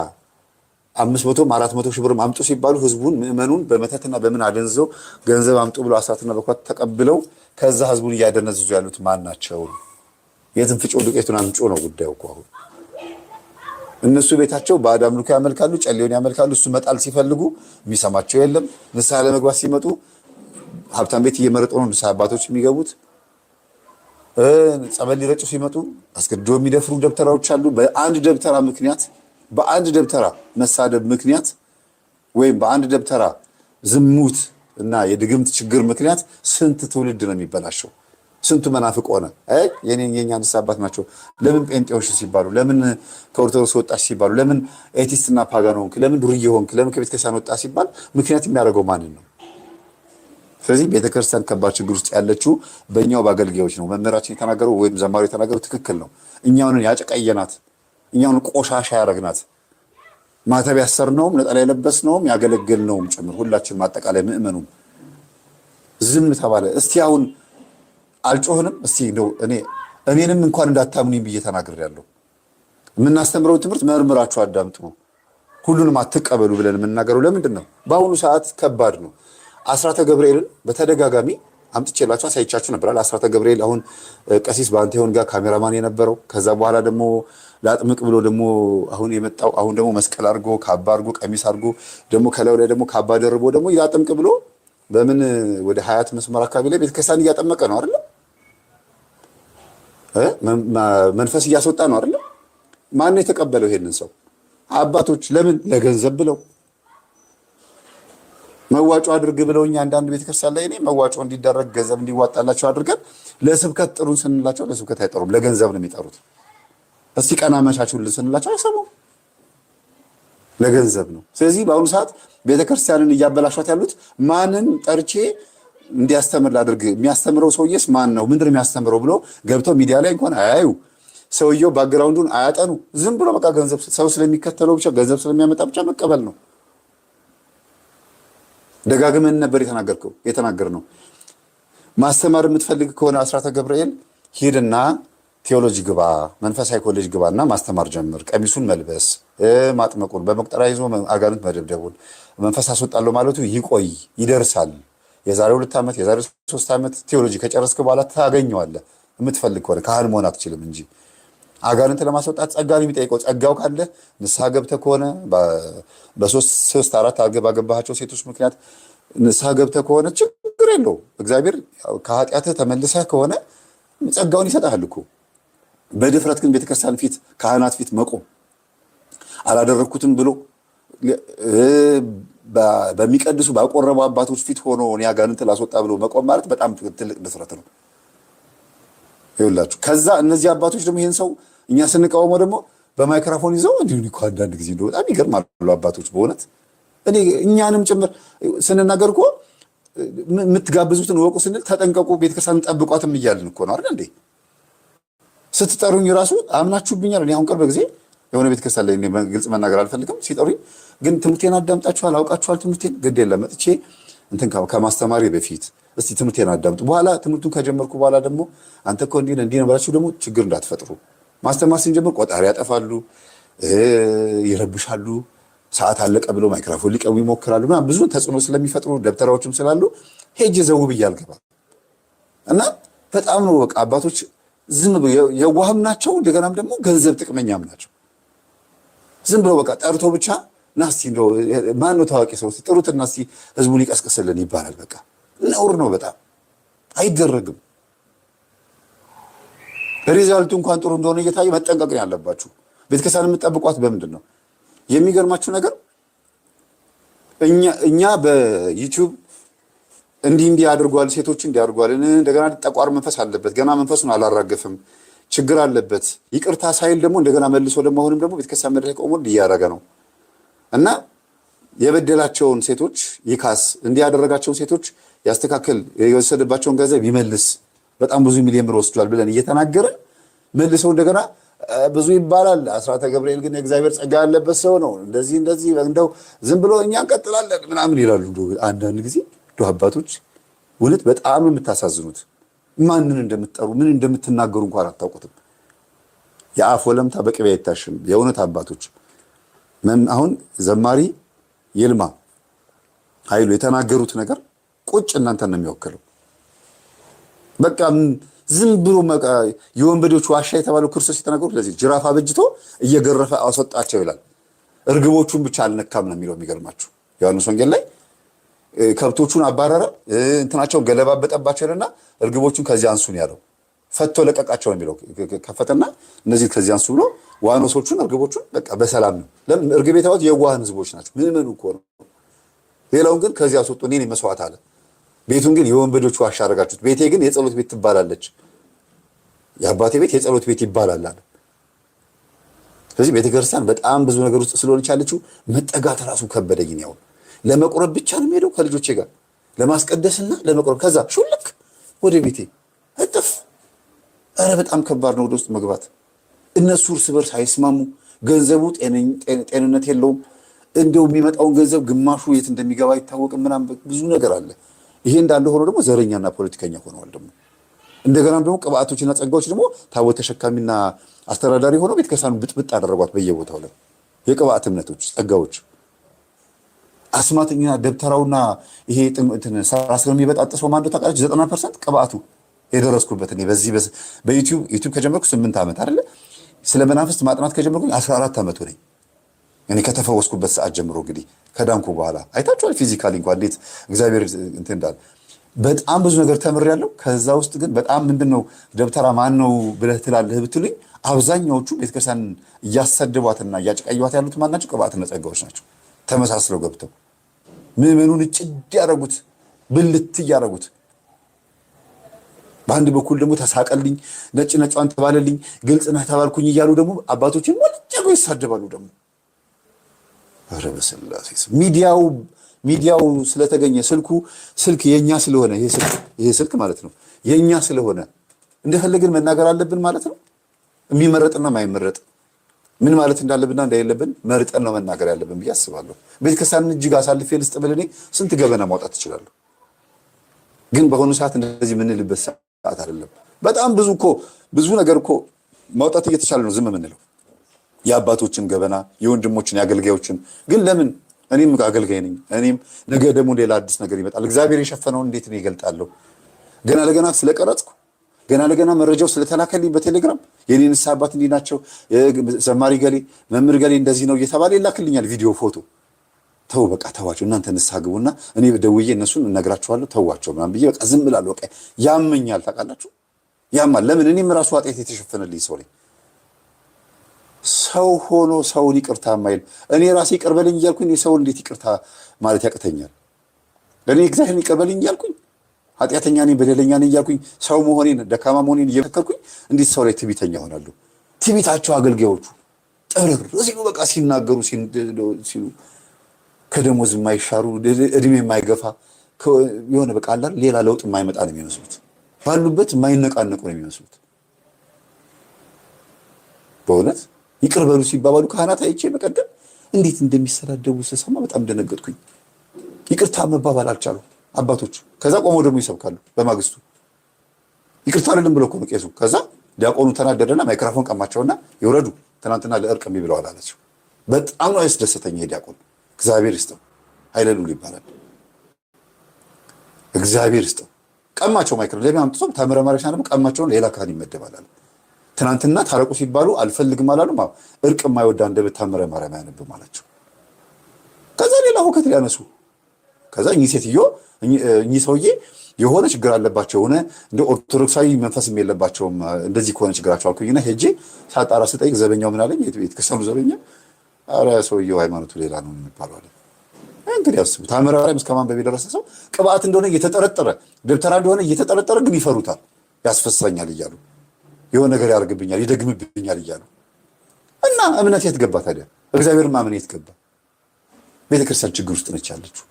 500 400 ሺህ ብርም አምጡ ሲባሉ ህዝቡን ምዕመኑን በመተትና በምን አደንዘው ገንዘብ አምጡ ብሎ አስራትና በኳት ተቀብለው ከዛ ህዝቡን እያደነዘዙ ያሉት ማን ናቸው? የትን ፍጮ ዱቄቱን አምጮ ነው ጉዳዩ እኮ። አሁን እነሱ ቤታቸው ባዕድ አምልኮ ያመልካሉ፣ ጨሌውን ያመልካሉ። እሱ መጣል ሲፈልጉ የሚሰማቸው የለም። ንስሐ ለመግባት ሲመጡ ሀብታም ቤት እየመረጡ ነው ንስሐ አባቶች የሚገቡት። ጸበል ሊረጩ ሲመጡ አስገድዶ የሚደፍሩ ደብተራዎች አሉ። በአንድ ደብተራ መሳደብ ምክንያት ወይም በአንድ ደብተራ ዝሙት እና የድግምት ችግር ምክንያት ስንት ትውልድ ነው የሚበላሸው? ስንቱ መናፍቅ ሆነ። የኛ ንስሐ አባት ናቸው። ለምን ጴንጤዎች ሲባሉ፣ ለምን ከኦርቶዶክስ ወጣች ሲባሉ፣ ለምን ኤቲስትና ፓጋን ሆንክ፣ ለምን ዱርዬ ሆንክ፣ ለምን ከቤተ ክርስቲያን ወጣ ሲባል ምክንያት የሚያደርገው ማንን ነው? ስለዚህ ቤተክርስቲያን ከባድ ችግር ውስጥ ያለችው በእኛው በአገልጋዮች ነው። መምህራችን የተናገረው ወይም ዘማሪ የተናገረው ትክክል ነው። እኛውን ያጨቀየናት፣ እኛውን ቆሻሻ ያረግናት፣ ማተብ ያሰርነውም ነጠላ የለበስነውም ያገለገልነውም ጭምር ሁላችንም አጠቃላይ ምእመኑም ዝም ተባለ። እስቲ አሁን አልጮህንም? እስቲ ነው እኔንም እንኳን እንዳታምኑኝ ብዬ ተናግሬያለሁ። የምናስተምረው ትምህርት መርምራችሁ አዳምጡ፣ ሁሉንም አትቀበሉ ብለን የምናገረው ለምንድን ነው? በአሁኑ ሰዓት ከባድ ነው። አስራተ ገብርኤልን በተደጋጋሚ አምጥቼላችሁ አሳይቻችሁ ነበር። አስራተ ገብርኤል አሁን ቀሲስ ባንቴሆን ጋር ካሜራማን የነበረው ከዛ በኋላ ደግሞ ላጥምቅ ብሎ ደግሞ አሁን የመጣው አሁን ደግሞ መስቀል አድርጎ ካባ አድርጎ ቀሚስ አድርጎ ደግሞ ከላዩ ላይ ደግሞ ካባ ደርቦ ደግሞ ላጥምቅ ብሎ በምን ወደ ሀያት መስመር አካባቢ ላይ ቤተክርስቲያን እያጠመቀ ነው አይደል? መንፈስ እያስወጣ ነው አይደል? ማን ነው የተቀበለው ይሄንን ሰው? አባቶች። ለምን? ለገንዘብ ብለው መዋጮ አድርግ ብለውኛ አንዳንድ ቤተክርስቲያን ላይ መዋጮ እንዲደረግ ገንዘብ እንዲዋጣላቸው አድርገን ለስብከት ጥሩን ስንላቸው ለስብከት አይጠሩም፣ ለገንዘብ ነው የሚጠሩት። እስቲ ቀና መቻችሁልን ስንላቸው አይሰሙም፣ ለገንዘብ ነው። ስለዚህ በአሁኑ ሰዓት ቤተክርስቲያንን እያበላሿት ያሉት ማንን ጠርቼ እንዲያስተምር ላድርግ፣ የሚያስተምረው ሰውዬስ ማን ነው፣ ምንድን ነው የሚያስተምረው ብሎ ገብተው ሚዲያ ላይ እንኳን አያዩ፣ ሰውየው ባክግራውንዱን አያጠኑ። ዝም ብሎ በቃ ገንዘብ ሰው ስለሚከተለው ብቻ ገንዘብ ስለሚያመጣ ብቻ መቀበል ነው። ደጋግመን ነበር የተናገርነው። ማስተማር የምትፈልግ ከሆነ አስራተ ገብርኤል ሂድና ቴዎሎጂ ግባ፣ መንፈሳዊ ኮሌጅ ግባና ማስተማር ጀምር። ቀሚሱን መልበስ፣ ማጥመቁን፣ በመቁጠሪያ ይዞ አጋንንት መደብደቡን፣ መንፈስ አስወጣለሁ ማለቱ ይቆይ፣ ይደርሳል። የዛሬ 2 ዓመት የዛሬ 3 ዓመት ቴዎሎጂ ከጨረስክ በኋላ ታገኘዋለህ። የምትፈልግ ከሆነ ካህን መሆን አትችልም እንጂ አጋንንት ለማስወጣት ጸጋ ነው የሚጠይቀው። ጸጋው ካለ ንስሐ ገብተህ ከሆነ በ3 4 አገባባቸው ሴቶች ምክንያት ንስሐ ገብተህ ከሆነ ችግር የለው። እግዚአብሔር ከኃጢአትህ ተመልሰህ ከሆነ ጸጋውን ይሰጣል እኮ። በድፍረት ግን ቤተክርስቲያን ፊት ካህናት ፊት መቆም አላደረኩትም ብሎ በሚቀድሱ ባቆረቡ አባቶች ፊት ሆኖ እኔ አጋንንት ላስወጣ ብሎ መቆም ማለት በጣም ትልቅ ድፍረት ነው። ይኸውላችሁ ከዛ እነዚህ አባቶች ደግሞ ይሄን ሰው እኛ ስንቃወመው ደግሞ በማይክሮፎን ይዘው እንዲሁ እኮ አንዳንድ ጊዜ እንደው በጣም ይገርማሉ አባቶች በእውነት እኛንም ጭምር ስንናገር እኮ የምትጋብዙትን ወቁ ስንል ተጠንቀቁ ቤተክርስቲያን ጠብቋትም እያልን እኮ ነው አይደል እንዴ? ስትጠሩኝ ራሱ አምናችሁብኛል። እኔ አሁን ቅርብ ጊዜ የሆነ ቤተክርስቲያን ላይ ግልጽ መናገር አልፈልግም። ሲጠሩኝ ግን ትምህርቴን አዳምጣችኋል፣ አውቃችኋል ትምህርቴን ግድ የለም መጥቼ እንትን ከማስተማሪ በፊት እስቲ ትምህርቴን አዳምጡ፣ በኋላ ትምህርቱን ከጀመርኩ በኋላ ደግሞ አንተ እኮ እንዲህ ነው ብላችሁ ደግሞ ችግር እንዳትፈጥሩ። ማስተማር ስንጀምር ቆጣሪ ያጠፋሉ፣ ይረብሻሉ፣ ሰዓት አለቀ ብሎ ማይክሮፎን ሊቀቡ ይሞክራሉ። ብዙ ተጽዕኖ ስለሚፈጥሩ ደብተራዎችም ስላሉ ሄጄ ዘው ብዬ አልገባም እና በጣም ነው በቃ አባቶች ዝም ብሎ የዋህም ናቸው፣ እንደገናም ደግሞ ገንዘብ ጥቅመኛም ናቸው። ዝም ብሎ በቃ ጠርቶ ብቻ ናስቲ እንደው ማን ነው ታዋቂ ሰው ጥሩትና እስቲ ህዝቡን ይቀስቅስልን ይባላል። በቃ ነውር ነው፣ በጣም አይደረግም። ሪዛልቱ እንኳን ጥሩ እንደሆነ እየታየ መጠንቀቅ ነው ያለባችሁ። ቤተክርስቲያን የምትጠብቋት በምንድን ነው? የሚገርማችሁ ነገር እኛ በዩቲዩብ እንዲህ አድርጓል፣ ሴቶች እንዲህ አድርጓል፣ እንደገና ጠቋር መንፈስ አለበት፣ ገና መንፈሱን አላራገፍም፣ ችግር አለበት፣ ይቅርታ ሳይል ደግሞ እንደገና መልሶ ደግሞ አሁንም ደግሞ ቤተክርስቲያን መድረክ ቆሞ እያደረገ ነው እና የበደላቸውን ሴቶች ይካስ፣ እንዲህ ያደረጋቸውን ሴቶች ያስተካክል፣ የወሰደባቸውን ገንዘብ ይመልስ፣ በጣም ብዙ ሚሊዮን ብር ወስዷል ብለን እየተናገረ መልሰው እንደገና ብዙ ይባላል። አስራተ ገብርኤል ግን የእግዚአብሔር ጸጋ ያለበት ሰው ነው፣ እንደዚህ እንደው ዝም ብሎ እኛ እንቀጥላለን ምናምን ይላሉ። አንዳንድ ጊዜ አባቶች እውነት በጣም የምታሳዝኑት፣ ማንን እንደምትጠሩ ምን እንደምትናገሩ እንኳን አታውቁትም። የአፍ ወለምታ በቅቤ አይታሽም። የእውነት አባቶች አሁን ዘማሪ ይልማ ኃይሉ የተናገሩት ነገር ቁጭ እናንተን ነው የሚወክለው። በቃ ዝም ብሎ የወንበዴዎች ዋሻ የተባለው ክርስቶስ የተናገሩት ለዚህ ጅራፍ አበጅቶ እየገረፈ አስወጣቸው ይላል። እርግቦቹን ብቻ አልነካም ነው የሚለው። የሚገርማችሁ ዮሐንስ ወንጌል ላይ ከብቶቹን አባረረ፣ እንትናቸውን ገለባበጠባቸውና እርግቦቹን ከዚህ አንሱን ያለው ፈቶ ለቀቃቸው ነው የሚለው። ከፈተና እነዚህ ከዚህ አንሱ ብሎ ዋኖሶቹን እርግቦቹን በቃ በሰላም ነው። ለምን እርግብ የታወት የዋህን ህዝቦች ናቸው። ምንም እኮ ነው። ሌላውን ግን ከዚህ አስወጡ፣ እኔን መስዋዕት አለ። ቤቱን ግን የወንበዶች ዋሻ አደረጋችሁት፣ ቤቴ ግን የጸሎት ቤት ትባላለች፣ የአባቴ ቤት የጸሎት ቤት ይባላል አለ። ስለዚህ ቤተክርስቲያን በጣም ብዙ ነገር ውስጥ ስለሆነች ያለችው መጠጋት ራሱ ከበደኝ። ያው ለመቁረብ ብቻ ነው የምሄደው ከልጆቼ ጋር ለማስቀደስና ለመቁረብ፣ ከዛ ሹልክ ወደ ቤቴ እጥፍ። ኧረ በጣም ከባድ ነው ወደ ውስጥ መግባት። እነሱ እርስ በርስ አይስማሙ፣ ገንዘቡ ጤንነት የለውም። እንደው የሚመጣውን ገንዘብ ግማሹ የት እንደሚገባ አይታወቅም፣ ምናምን ብዙ ነገር አለ። ይሄ እንዳለ ሆኖ ደግሞ ዘረኛና ፖለቲከኛ ሆነዋል። ደግሞ እንደገናም ደግሞ ቅባቶችና ጸጋዎች ደግሞ ታቦት ተሸካሚና አስተዳዳሪ ሆነው ቤተክርስቲያኑ ብጥብጥ አደረጓት በየቦታው ላይ የቅባት እምነቶች ጸጋዎች። አስማተኛ ደብተራውና ይሄ ስራ ስለሚበጣጥሰው ማንዶ ታውቃለች። 90% ቅባቱ የደረስኩበት እኔ በዚህ በዩቲዩብ ከጀመርኩ 8 ዓመት አይደለ። ስለ መናፍስት ማጥናት ከጀመርኩኝ 14 ዓመት ሆነኝ። እኔ ከተፈወስኩበት ሰዓት ጀምሮ እንግዲህ ከዳንኩ በኋላ አይታችኋል። ፊዚካሊ እንኳን እንዴት እግዚአብሔር እንትን እንዳለ በጣም ብዙ ነገር ተምሬያለሁ። ከዛ ውስጥ ግን በጣም ምንድነው ደብተራ ማን ነው ብለህ ትላለህ ብትሉኝ አብዛኛዎቹ ቤተክርስቲያን እያሰደቧትና እያጨቀዩት ያሉት ማን ናቸው? ቅባትና ጸጋዎች ናቸው። ተመሳስለው ገብተው ምዕመኑን ጭድ ያደረጉት፣ ብልት እያደረጉት፣ በአንድ በኩል ደግሞ ተሳቀልኝ፣ ነጭ ነጯን ተባለልኝ፣ ግልጽ ነህ ተባልኩኝ እያሉ ደግሞ አባቶችን ወልጨጎ ይሳደባሉ። ደግሞ ኧረ በስላሴ ሚዲያው ስለተገኘ ስልክ የኛ ስለሆነ ይሄ ስልክ ማለት ነው የኛ ስለሆነ እንደፈለግን መናገር አለብን ማለት ነው። የሚመረጥና ማይመረጥ ምን ማለት እንዳለብንና እንደሌለብን መርጠን ነው መናገር ያለብን ብዬ አስባለሁ። ቤተክርስቲያንን እጅግ አሳልፌ ልስጥ ብል እኔ ስንት ገበና ማውጣት እችላለሁ። ግን በሆኑ ሰዓት እንደዚህ የምንልበት ሰዓት አይደለም። በጣም ብዙ ነገር እኮ ማውጣት እየተቻለ ነው ዝም የምንለው። የአባቶችን ገበና፣ የወንድሞችን፣ የአገልጋዮችን ግን ለምን እኔም አገልጋይ ነኝ። እኔም ነገ ደግሞ ሌላ አዲስ ነገር ይመጣል። እግዚአብሔር የሸፈነውን እንዴት ነው ይገልጣለሁ? ገና ለገና ስለቀረጽኩ ገና ለገና መረጃው ስለተላከልኝ በቴሌግራም የኔ ንስሐ አባት እንዲህ ናቸው፣ ዘማሪ ገሌ፣ መምህር ገሌ እንደዚህ ነው እየተባለ ይላክልኛል ቪዲዮ፣ ፎቶ። ተው በቃ ተዋቸው እናንተ ንስሐ ግቡና እኔ ደውዬ እነሱን እነግራቸዋለሁ ተዋቸው ምናምን ብዬ በቃ ዝም እላለሁ። በቃ ያመኛል ታውቃላችሁ፣ ያማል። ለምን እኔም ራሱ ኃጢአት የተሸፈነልኝ ሰው ነኝ። ሰው ሆኖ ሰውን ይቅርታ ማይል እኔ ራሴ ይቅር በለኝ እያልኩኝ ሰውን እንዴት ይቅርታ ማለት ያቅተኛል? ለእኔ እግዚአብሔርን ይቅር በለኝ እያልኩኝ ኃጢአተኛ ነኝ በደለኛ ነኝ እያልኩኝ ሰው መሆኔን ደካማ መሆኔን እየመሰከርኩኝ እንዴት ሰው ላይ ትዕቢተኛ ሆናለሁ? ትዕቢታቸው አገልጋዮቹ ጥርር ሲሉ በቃ ሲናገሩ ሲሉ ከደሞዝ የማይሻሩ እድሜ የማይገፋ የሆነ በቃ አላል ሌላ ለውጥ የማይመጣ ነው የሚመስሉት። ባሉበት የማይነቃነቁ ነው የሚመስሉት። በእውነት ይቅር በሉ ሲባባሉ ካህናት አይቼ በቀደም እንዴት እንደሚሰዳደቡ ስሰማ በጣም ደነገጥኩኝ። ይቅርታ መባባል አልቻሉ አባቶቹ። ከዛ ቆመው ደግሞ ይሰብካሉ። በማግስቱ ይቅርታ አይደለም ብለው እኮ ነው ቄሱ። ከዛ ዲያቆኑ ተናደደና ማይክሮፎን ቀማቸውና ይውረዱ ትናንትና ለእርቅ እምቢ ብለዋል አላቸው። በጣም ነው ያስደሰተኝ ይሄ ዲያቆን። እግዚአብሔር ይስጠው፣ ኃይለ ልዑል ይባላል። እግዚአብሔር ይስጠው። ቀማቸው ማይክሮ ለምን አምጥቶ ተመረማሪዎች ደግሞ ቀማቸውን ሌላ ካህን ይመደባል አለ። ትናንትና ታረቁ ሲባሉ አልፈልግም አላሉ። እርቅ የማይወዳ አንደበት ታምረ ማርያም አያነብም አላቸው። ከዛ ሌላ ሁከት ሊያነሱ ከዛ እኚህ ሰውዬ የሆነ ችግር አለባቸው ሆነ እንደ ኦርቶዶክሳዊ መንፈስም የለባቸውም እንደዚህ ከሆነ ችግራቸው አልኩኝና ሄጄ ሳጣራ ስጠይቅ ዘበኛው ምን አለኝ? የተከሰኑ ዘበኛ ኧረ ሰውየው ሃይማኖቱ ሌላ ነው የሚባለው አለ። እንግዲህ አስቡ ታምረ ማርያም እስከ ማንበብ የደረሰ ሰው ቅባት እንደሆነ እየተጠረጠረ ደብተራ እንደሆነ እየተጠረጠረ ግን ይፈሩታል። ያስፈሳኛል እያሉ የሆነ ነገር ያደርግብኛል ይደግምብኛል እያሉ እና እምነት የት ገባ ታዲያ? እግዚአብሔርን ማመን የት ገባ? ቤተክርስቲያን ችግር ውስጥ ነች ያለችው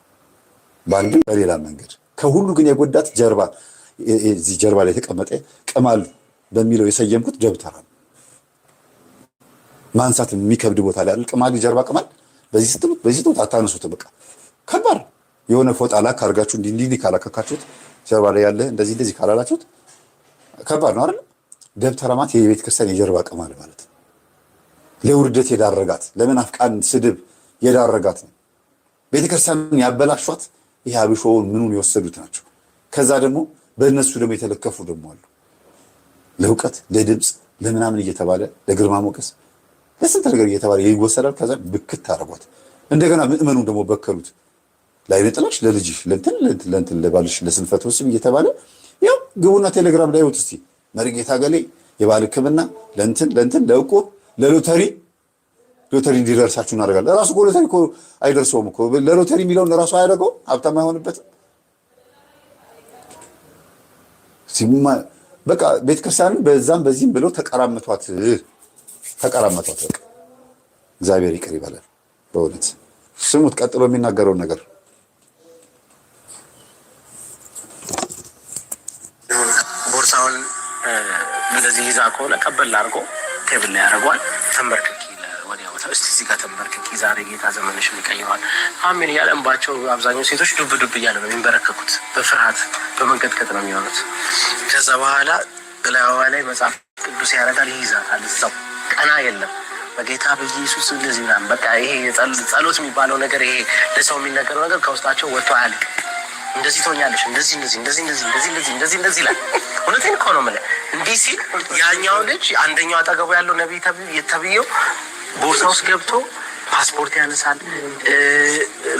በአንድም በሌላ መንገድ። ከሁሉ ግን የጎዳት ጀርባ እዚህ ጀርባ ላይ የተቀመጠ ቅማል በሚለው የሰየምኩት ደብተራ ነው። ማንሳት የሚከብድ ቦታ ላይ አይደል? ቅማል ጀርባ ቅማል በዚህ ስትሉት አታነሱትም። በቃ ከባድ የሆነ ፎጣ ላክ አድርጋችሁ እንዲህ ካላከካችሁት ጀርባ ላይ ያለ እንደዚህ ካላላችሁት ከባድ ነው አይደል? ደብተራ ማለት የቤተ ክርስቲያን የጀርባ ቅማል ማለት ነው። ለውርደት የዳረጋት ለመናፍቃን ስድብ የዳረጋት ነው። ቤተ ክርስቲያንን ያበላሿት ይሄ አብሾውን ምኑን የወሰዱት ናቸው። ከዛ ደግሞ በእነሱ ደግሞ የተለከፉ ደግሞ አሉ። ለእውቀት ለድምፅ ለምናምን እየተባለ ለግርማ ሞገስ ለስንት ነገር እየተባለ ይወሰዳል። ከዛ ብክት ታደርጓት። እንደገና ምእመኑን ደግሞ በከሉት። ለዓይነ ጥላሽ ለልጅሽ ለእንትን ለባልሽ ለስንፈት ወስብ እየተባለ ያው ግቡና ቴሌግራም ላይ ወጥ እስቲ መሪጌታ ገሌ የባል ሕክምና ለእንትን ለእቁብ ለሎተሪ እንዲደርሳችሁ እናደርጋለን። ራሱ እኮ ሎተሪ እኮ አይደርሰውም እኮ ለሎተሪ የሚለውን ራሱ አያደርገውም። ሀብታም አይሆንበትም። በቃ ቤተክርስቲያንን በዛም በዚህም ብለው ተቀራመቷት። በቃ እግዚአብሔር ይቅር ይበላል። በእውነት ስሙት ቀጥሎ የሚናገረውን ነገር ቦርሳውን እንደዚህ ይዛ ከሆነ ቀበል አድርጎ ቴብል ላይ ያደርገዋል። ተንበርክኪ ወዲያ ቦታ እስቲ እዚህ ጋር ተንበርክኪ፣ ዛሬ ጌታ ዘመንሽን ይቀይረዋል አሜን እያለ እንባቸው አብዛኛው ሴቶች ዱብ እያለ ነው የሚንበረከኩት። በፍርሃት በመንቀጥቀጥ ነው የሚሆኑት። ከዛ በኋላ በላይዋ ላይ መጽሐፍ ቅዱስ ያደርጋል፣ ይይዛታል። እዛው ቀና የለም በጌታ በኢየሱስ እንደዚህ ምናምን በቃ ይሄ ጸሎት የሚባለው ነገር ይሄ ለሰው የሚነገረው ነገር ከውስጣቸው ወጥቶ አያልቅም። እንደዚህ ትሆኛለሽ፣ እንደዚህ ላይ እውነቴን እኮ ነው የምልህ። እንዲህ ሲል ያኛው ልጅ አንደኛው አጠገቡ ያለው ነቢይ ተብዬው ቦርሳ ውስጥ ገብቶ ፓስፖርት ያነሳል፣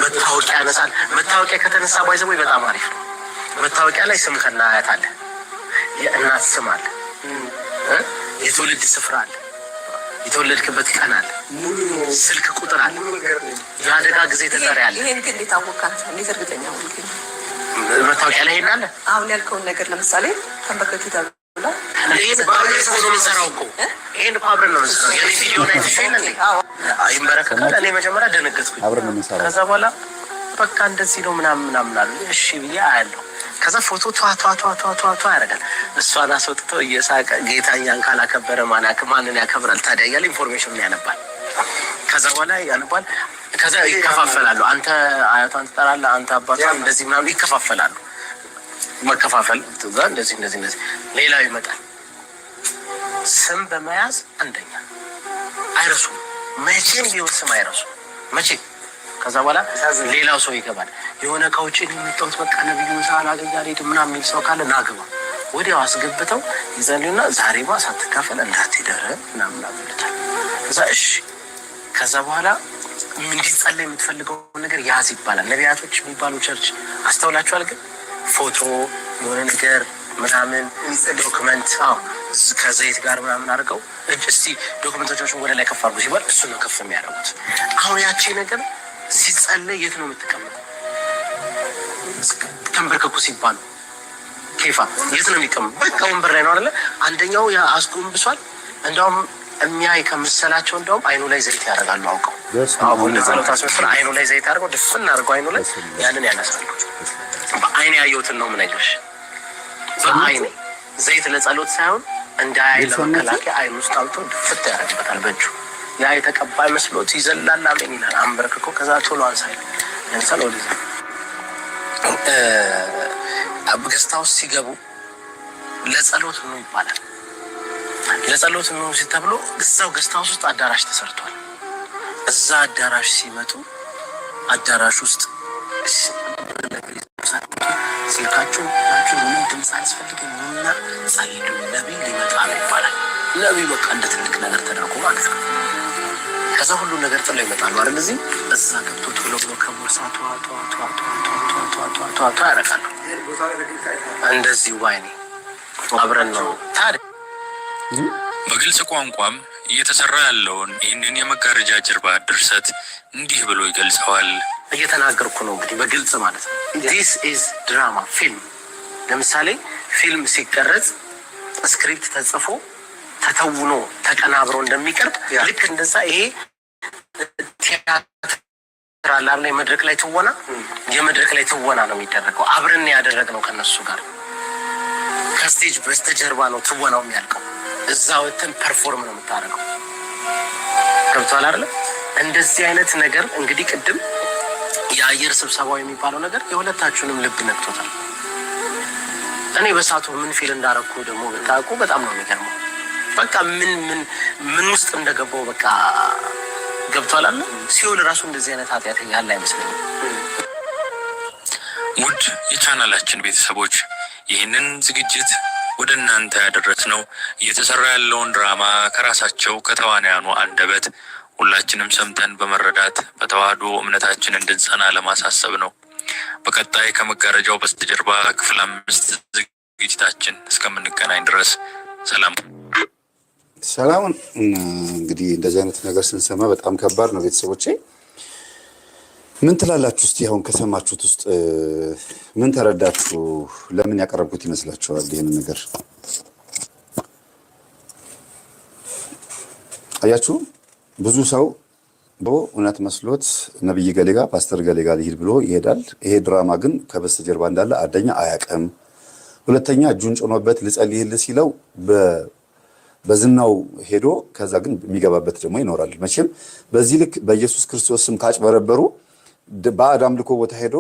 መታወቂያ ያነሳል። መታወቂያ ከተነሳ ባይዘው በጣም አሪፍ ነው። መታወቂያ ላይ ስም ከና አያት አለ፣ የእናት ስም አለ፣ የትውልድ ስፍራ አለ፣ የተወለድክበት ቀን አለ፣ ስልክ ቁጥር አለ፣ የአደጋ ጊዜ ተጠሪ አለ። ይሄን ግን እንዴት አወቃት? እንዴት እርግጠኛ ሆንክ? መታወቂያ ላይ ይሄን አለ። አሁን ያልከውን ነገር ለምሳሌ ተንበርከክ ተብላ ይሄን ባብረን ነው የምንሰራው እኮ ይሄን ባብረን ነው የምንሰራው። የኔ ቪዲዮ ላይ ተሸይነን ይንበረከካል። እኔ መጀመሪያ ደነገጥኩኝ። አብረን ነው የምንሰራው። ከዛ በኋላ በቃ እንደዚህ ነው ምናምን አሉ። እሺ ብዬ አያለሁ። ከዛ ፎቶ ቷ ያደርጋል። እሷን አስወጥቶ እየሳቀ ጌታኛን ካላከበረ ማንን ያከብራል ታዲያ እያለ ኢንፎርሜሽን ያነባል። ከዛ በኋላ ያነባል። ከዛ ይከፋፈላሉ። አንተ አያቷን ትጠራለህ፣ አንተ አባቷን እንደዚህ ምናምን ይከፋፈላሉ። መከፋፈል እንደዚህ ሌላው ይመጣል። ስም በመያዝ አንደኛ አይረሱም። መቼም ቢሆን ስም አይረሱም መቼም። ከዛ በኋላ ሌላው ሰው ይገባል። የሆነ ከውጭ የሚመጣው በቃ ነብዩን ሳላገኝ አልሄድም ምናምን የሚል ሰው ካለ ናግባ ወዲያው አስገብተው ይዘሉና ዛሬማ ሳትካፈል እንዳትደረ ምናምን ይሉታል። ከዛ እሺ። ከዛ በኋላ እንዲጸለይ የምትፈልገው ነገር ያዝ ይባላል። ነቢያቶች የሚባሉ ቸርች አስተውላችኋል? ግን ፎቶ የሆነ ነገር ምናምን ዶክመንት ከዘይት ጋር ምናምን አድርገው እስቲ ዶክመንቶቻችን ወደ ላይ ከፍ አድርጉ ሲባል እሱ ነው ከፍ የሚያደርጉት። አሁን ያቺ ነገር ሲጸለይ የት ነው የምትቀመጠው? ተንበርከኩ ሲባሉ ኬፋ የት ነው የሚቀመጥ? በቃ ወንበር ላይ ነው አይደለ? አንደኛው አስጎንብሷል። እንደውም የሚያይ ከምሰላቸው እንደውም አይኑ ላይ ዘይት ያደርጋሉ። አውቀው አሁን ለጸሎት አስመስል አይኑ ላይ ዘይት አድርገው ድፍን አድርገው አይኑ ላይ ያንን ያነሳሉ። በአይኔ ያየሁትን ነው የምነግርሽ። በአይኔ ዘይት ለጸሎት ሳይሆን እንዳያይ ለመከላከያ አይኑ ውስጥ አውጥቶ ድፍት ያደርግበታል በእጁ። ያ የተቀባይ መስሎት ይዘላል። አሜን ይላል አንበርክኮ። ከዛ ቶሎ አንሳይ ለምሳሌ ወደዛ ገስታ ውስጥ ሲገቡ ለጸሎት ነው ይባላል። ለጸሎት ነው ተብሎ እዛው ገስታ ውስጥ አዳራሽ ተሰርቷል። እዛ አዳራሽ ሲመጡ አዳራሽ ውስጥ ስልካችሁ ምንም ድምፅ አያስፈልግም እና ጸልዩ፣ ነቢይ ሊመጣ ነው ይባላል። ነቢይ በቃ እንደ ትልቅ ነገር ተደርጎ ማለት ነው። ከዛ ሁሉ ነገር ጥለው ይመጣሉ አይደል? እዚህ እዛ ገብቶ ቶሎ ብሎ ከቦርሳ ቷ ያደርጋሉ። እንደዚህ ባይኔ አብረን ነው ታዲያ። በግልጽ ቋንቋም እየተሰራ ያለውን ይህንን የመጋረጃ ጀርባ ድርሰት እንዲህ ብሎ ይገልጸዋል። እየተናገርኩ ነው እንግዲህ በግልጽ ማለት ነው። ዲስ ኢዝ ድራማ ፊልም። ለምሳሌ ፊልም ሲቀረጽ ስክሪፕት ተጽፎ ተተውኖ ተቀናብሮ እንደሚቀርብ ልክ እንደዛ ይሄ ቲያትር አለ መድረክ ላይ ትወና፣ የመድረክ ላይ ትወና ነው የሚደረገው። አብረን ያደረግነው ከነሱ ጋር ከስቴጅ በስተጀርባ ነው ትወናው የሚያልቀው። እዛ ወጥተን ፐርፎርም ነው የምታደርገው። ገብቷል አይደል? እንደዚህ አይነት ነገር እንግዲህ ቅድም የአየር ስብሰባው የሚባለው ነገር የሁለታችሁንም ልብ ነክቶታል። እኔ በሳቱ ምን ፊል እንዳረኩ ደግሞ ብታውቁ በጣም ነው የሚገርመው። በቃ ምን ውስጥ እንደገባው በቃ ገብቷል አይደል? ሲኦል ራሱ እንደዚህ አይነት ኃጢአት ያለ አይመስለኝም። ውድ የቻናላችን ቤተሰቦች ይህንን ዝግጅት ወደ እናንተ ያደረስነው እየተሰራ ያለውን ድራማ ከራሳቸው ከተዋናያኑ አንደበት ሁላችንም ሰምተን በመረዳት በተዋህዶ እምነታችን እንድንጸና ለማሳሰብ ነው። በቀጣይ ከመጋረጃው በስተጀርባ ክፍል 5 ዝግጅታችን እስከምንገናኝ ድረስ ሰላም። እንግዲህ እንደዚህ አይነት ነገር ስንሰማ በጣም ከባድ ነው። ቤተሰቦቼ ምን ትላላችሁ? እስቲ አሁን ከሰማችሁት ውስጥ ምን ተረዳችሁ? ለምን ያቀረብኩት ይመስላችኋል? ይሄን ነገር አያችሁ። ብዙ ሰው እውነት መስሎት ነብይ ገሌጋ ፓስተር ገሌጋ ሊሄድ ብሎ ይሄዳል። ይሄ ድራማ ግን ከበስተጀርባ እንዳለ አንደኛ አያውቅም፣ ሁለተኛ እጁን ጭኖበት ልጸልይልህ ሲለው በዝናው ሄዶ ከዛ ግን የሚገባበት ደግሞ ይኖራል። መቼም በዚህ ልክ በኢየሱስ ክርስቶስ ስም ካጭበረበሩ ባዕድ አምልኮ ቦታ ሄዶ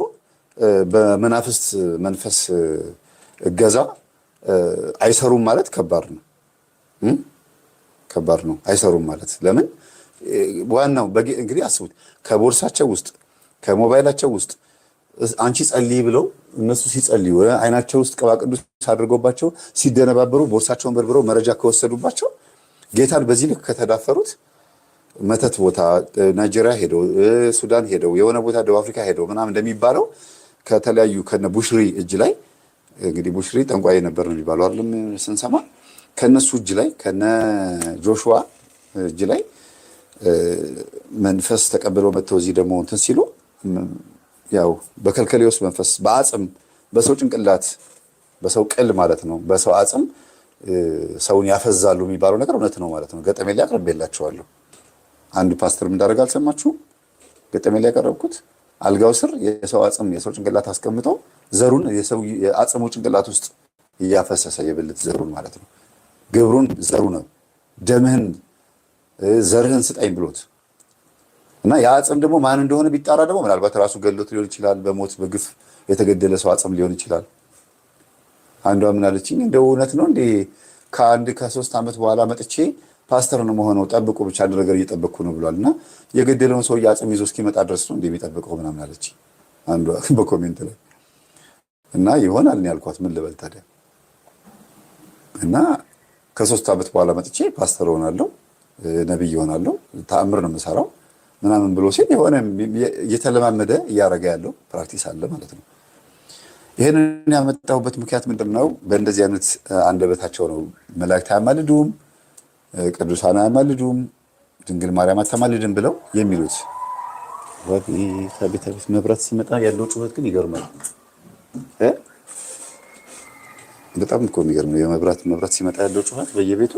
በመናፍስት መንፈስ እገዛ አይሰሩም ማለት ከባድ ነው። ከባድ ነው። አይሰሩም ማለት ለምን? ዋናው እንግዲህ አስቡት፣ ከቦርሳቸው ውስጥ ከሞባይላቸው ውስጥ አንቺ ጸልይ ብለው እነሱ ሲጸልዩ አይናቸው ውስጥ ቅባ ቅዱስ አድርጎባቸው ሲደነባበሩ ቦርሳቸውን በርብረው መረጃ ከወሰዱባቸው ጌታን በዚህ ልክ ከተዳፈሩት መተት ቦታ ናይጄሪያ ሄደው ሱዳን ሄደው የሆነ ቦታ ደቡብ አፍሪካ ሄደው ምናምን እንደሚባለው ከተለያዩ ከነ ቡሽሪ እጅ ላይ እንግዲህ ቡሽሪ ጠንቋይ ነበር ነው የሚባለው አይደለም ስንሰማ፣ ከነሱ እጅ ላይ ከነ ጆሹዋ እጅ ላይ መንፈስ ተቀብለው መተው እዚህ ደግሞ እንትን ሲሉ ያው በከልከሌዎስ መንፈስ በአጽም በሰው ጭንቅላት በሰው ቅል ማለት ነው በሰው አጽም ሰውን ያፈዛሉ የሚባለው ነገር እውነት ነው ማለት ነው። ገጠሜ ላይ አቅርቤላችኋለሁ። አንድ ፓስተር እንዳደረገ አልሰማችሁም? ገጠሜ ላይ ያቀረብኩት አልጋው ስር የሰው አጽም የሰው ጭንቅላት አስቀምጠው ዘሩን የሰው የአጽሙ ጭንቅላት ውስጥ እያፈሰሰ የብልት ዘሩን ማለት ነው። ግብሩን ዘሩ ነው ደምህን ዘርህን ስጠኝ ብሎት እና የአጽም ደግሞ ማን እንደሆነ ቢጣራ ደግሞ ምናልባት ራሱ ገሎት ሊሆን ይችላል። በሞት በግፍ የተገደለ ሰው አጽም ሊሆን ይችላል። አንዷ ምን አለችኝ፣ እንደው እውነት ነው እንዴ ከ3 ዓመት በኋላ መጥቼ ፓስተር ነው መሆነው ጠብቁ ብቻ አንድ ነገር እየጠበቅኩ ነው ብሏል። እና የገደለውን ሰው አጽም ይዞ እስኪመጣ ድረስ ነው እንዴ የሚጠብቀው ምናምን አለች አንዷ በኮሜንት ላይ። እና ይሆናል ነው ያልኳት፣ ምን ልበል ታዲያ። እና ከ3 ዓመት በኋላ መጥቼ ፓስተር ሆናለሁ፣ ነብይ ሆናለሁ፣ ተአምር ነው የምሰራው፣ ምናምን ብሎ ሲል የሆነ እየተለማመደ እያደረገ ያለው ፕራክቲስ አለ ማለት ነው። ይህንን ያመጣሁበት ምክንያት ምንድን ነው? በእንደዚህ አይነት አንደበታቸው ነው መላእክት አያማልዱም፣ ቅዱሳን አያማልዱም፣ ድንግል ማርያም አታማልድም ብለው የሚሉት። ቤት መብራት ሲመጣ ያለው ጩኸት ግን ይገርማል። በጣም እኮ የሚገርም ነው። መብራት ሲመጣ ያለው ጩኸት በየቤቱ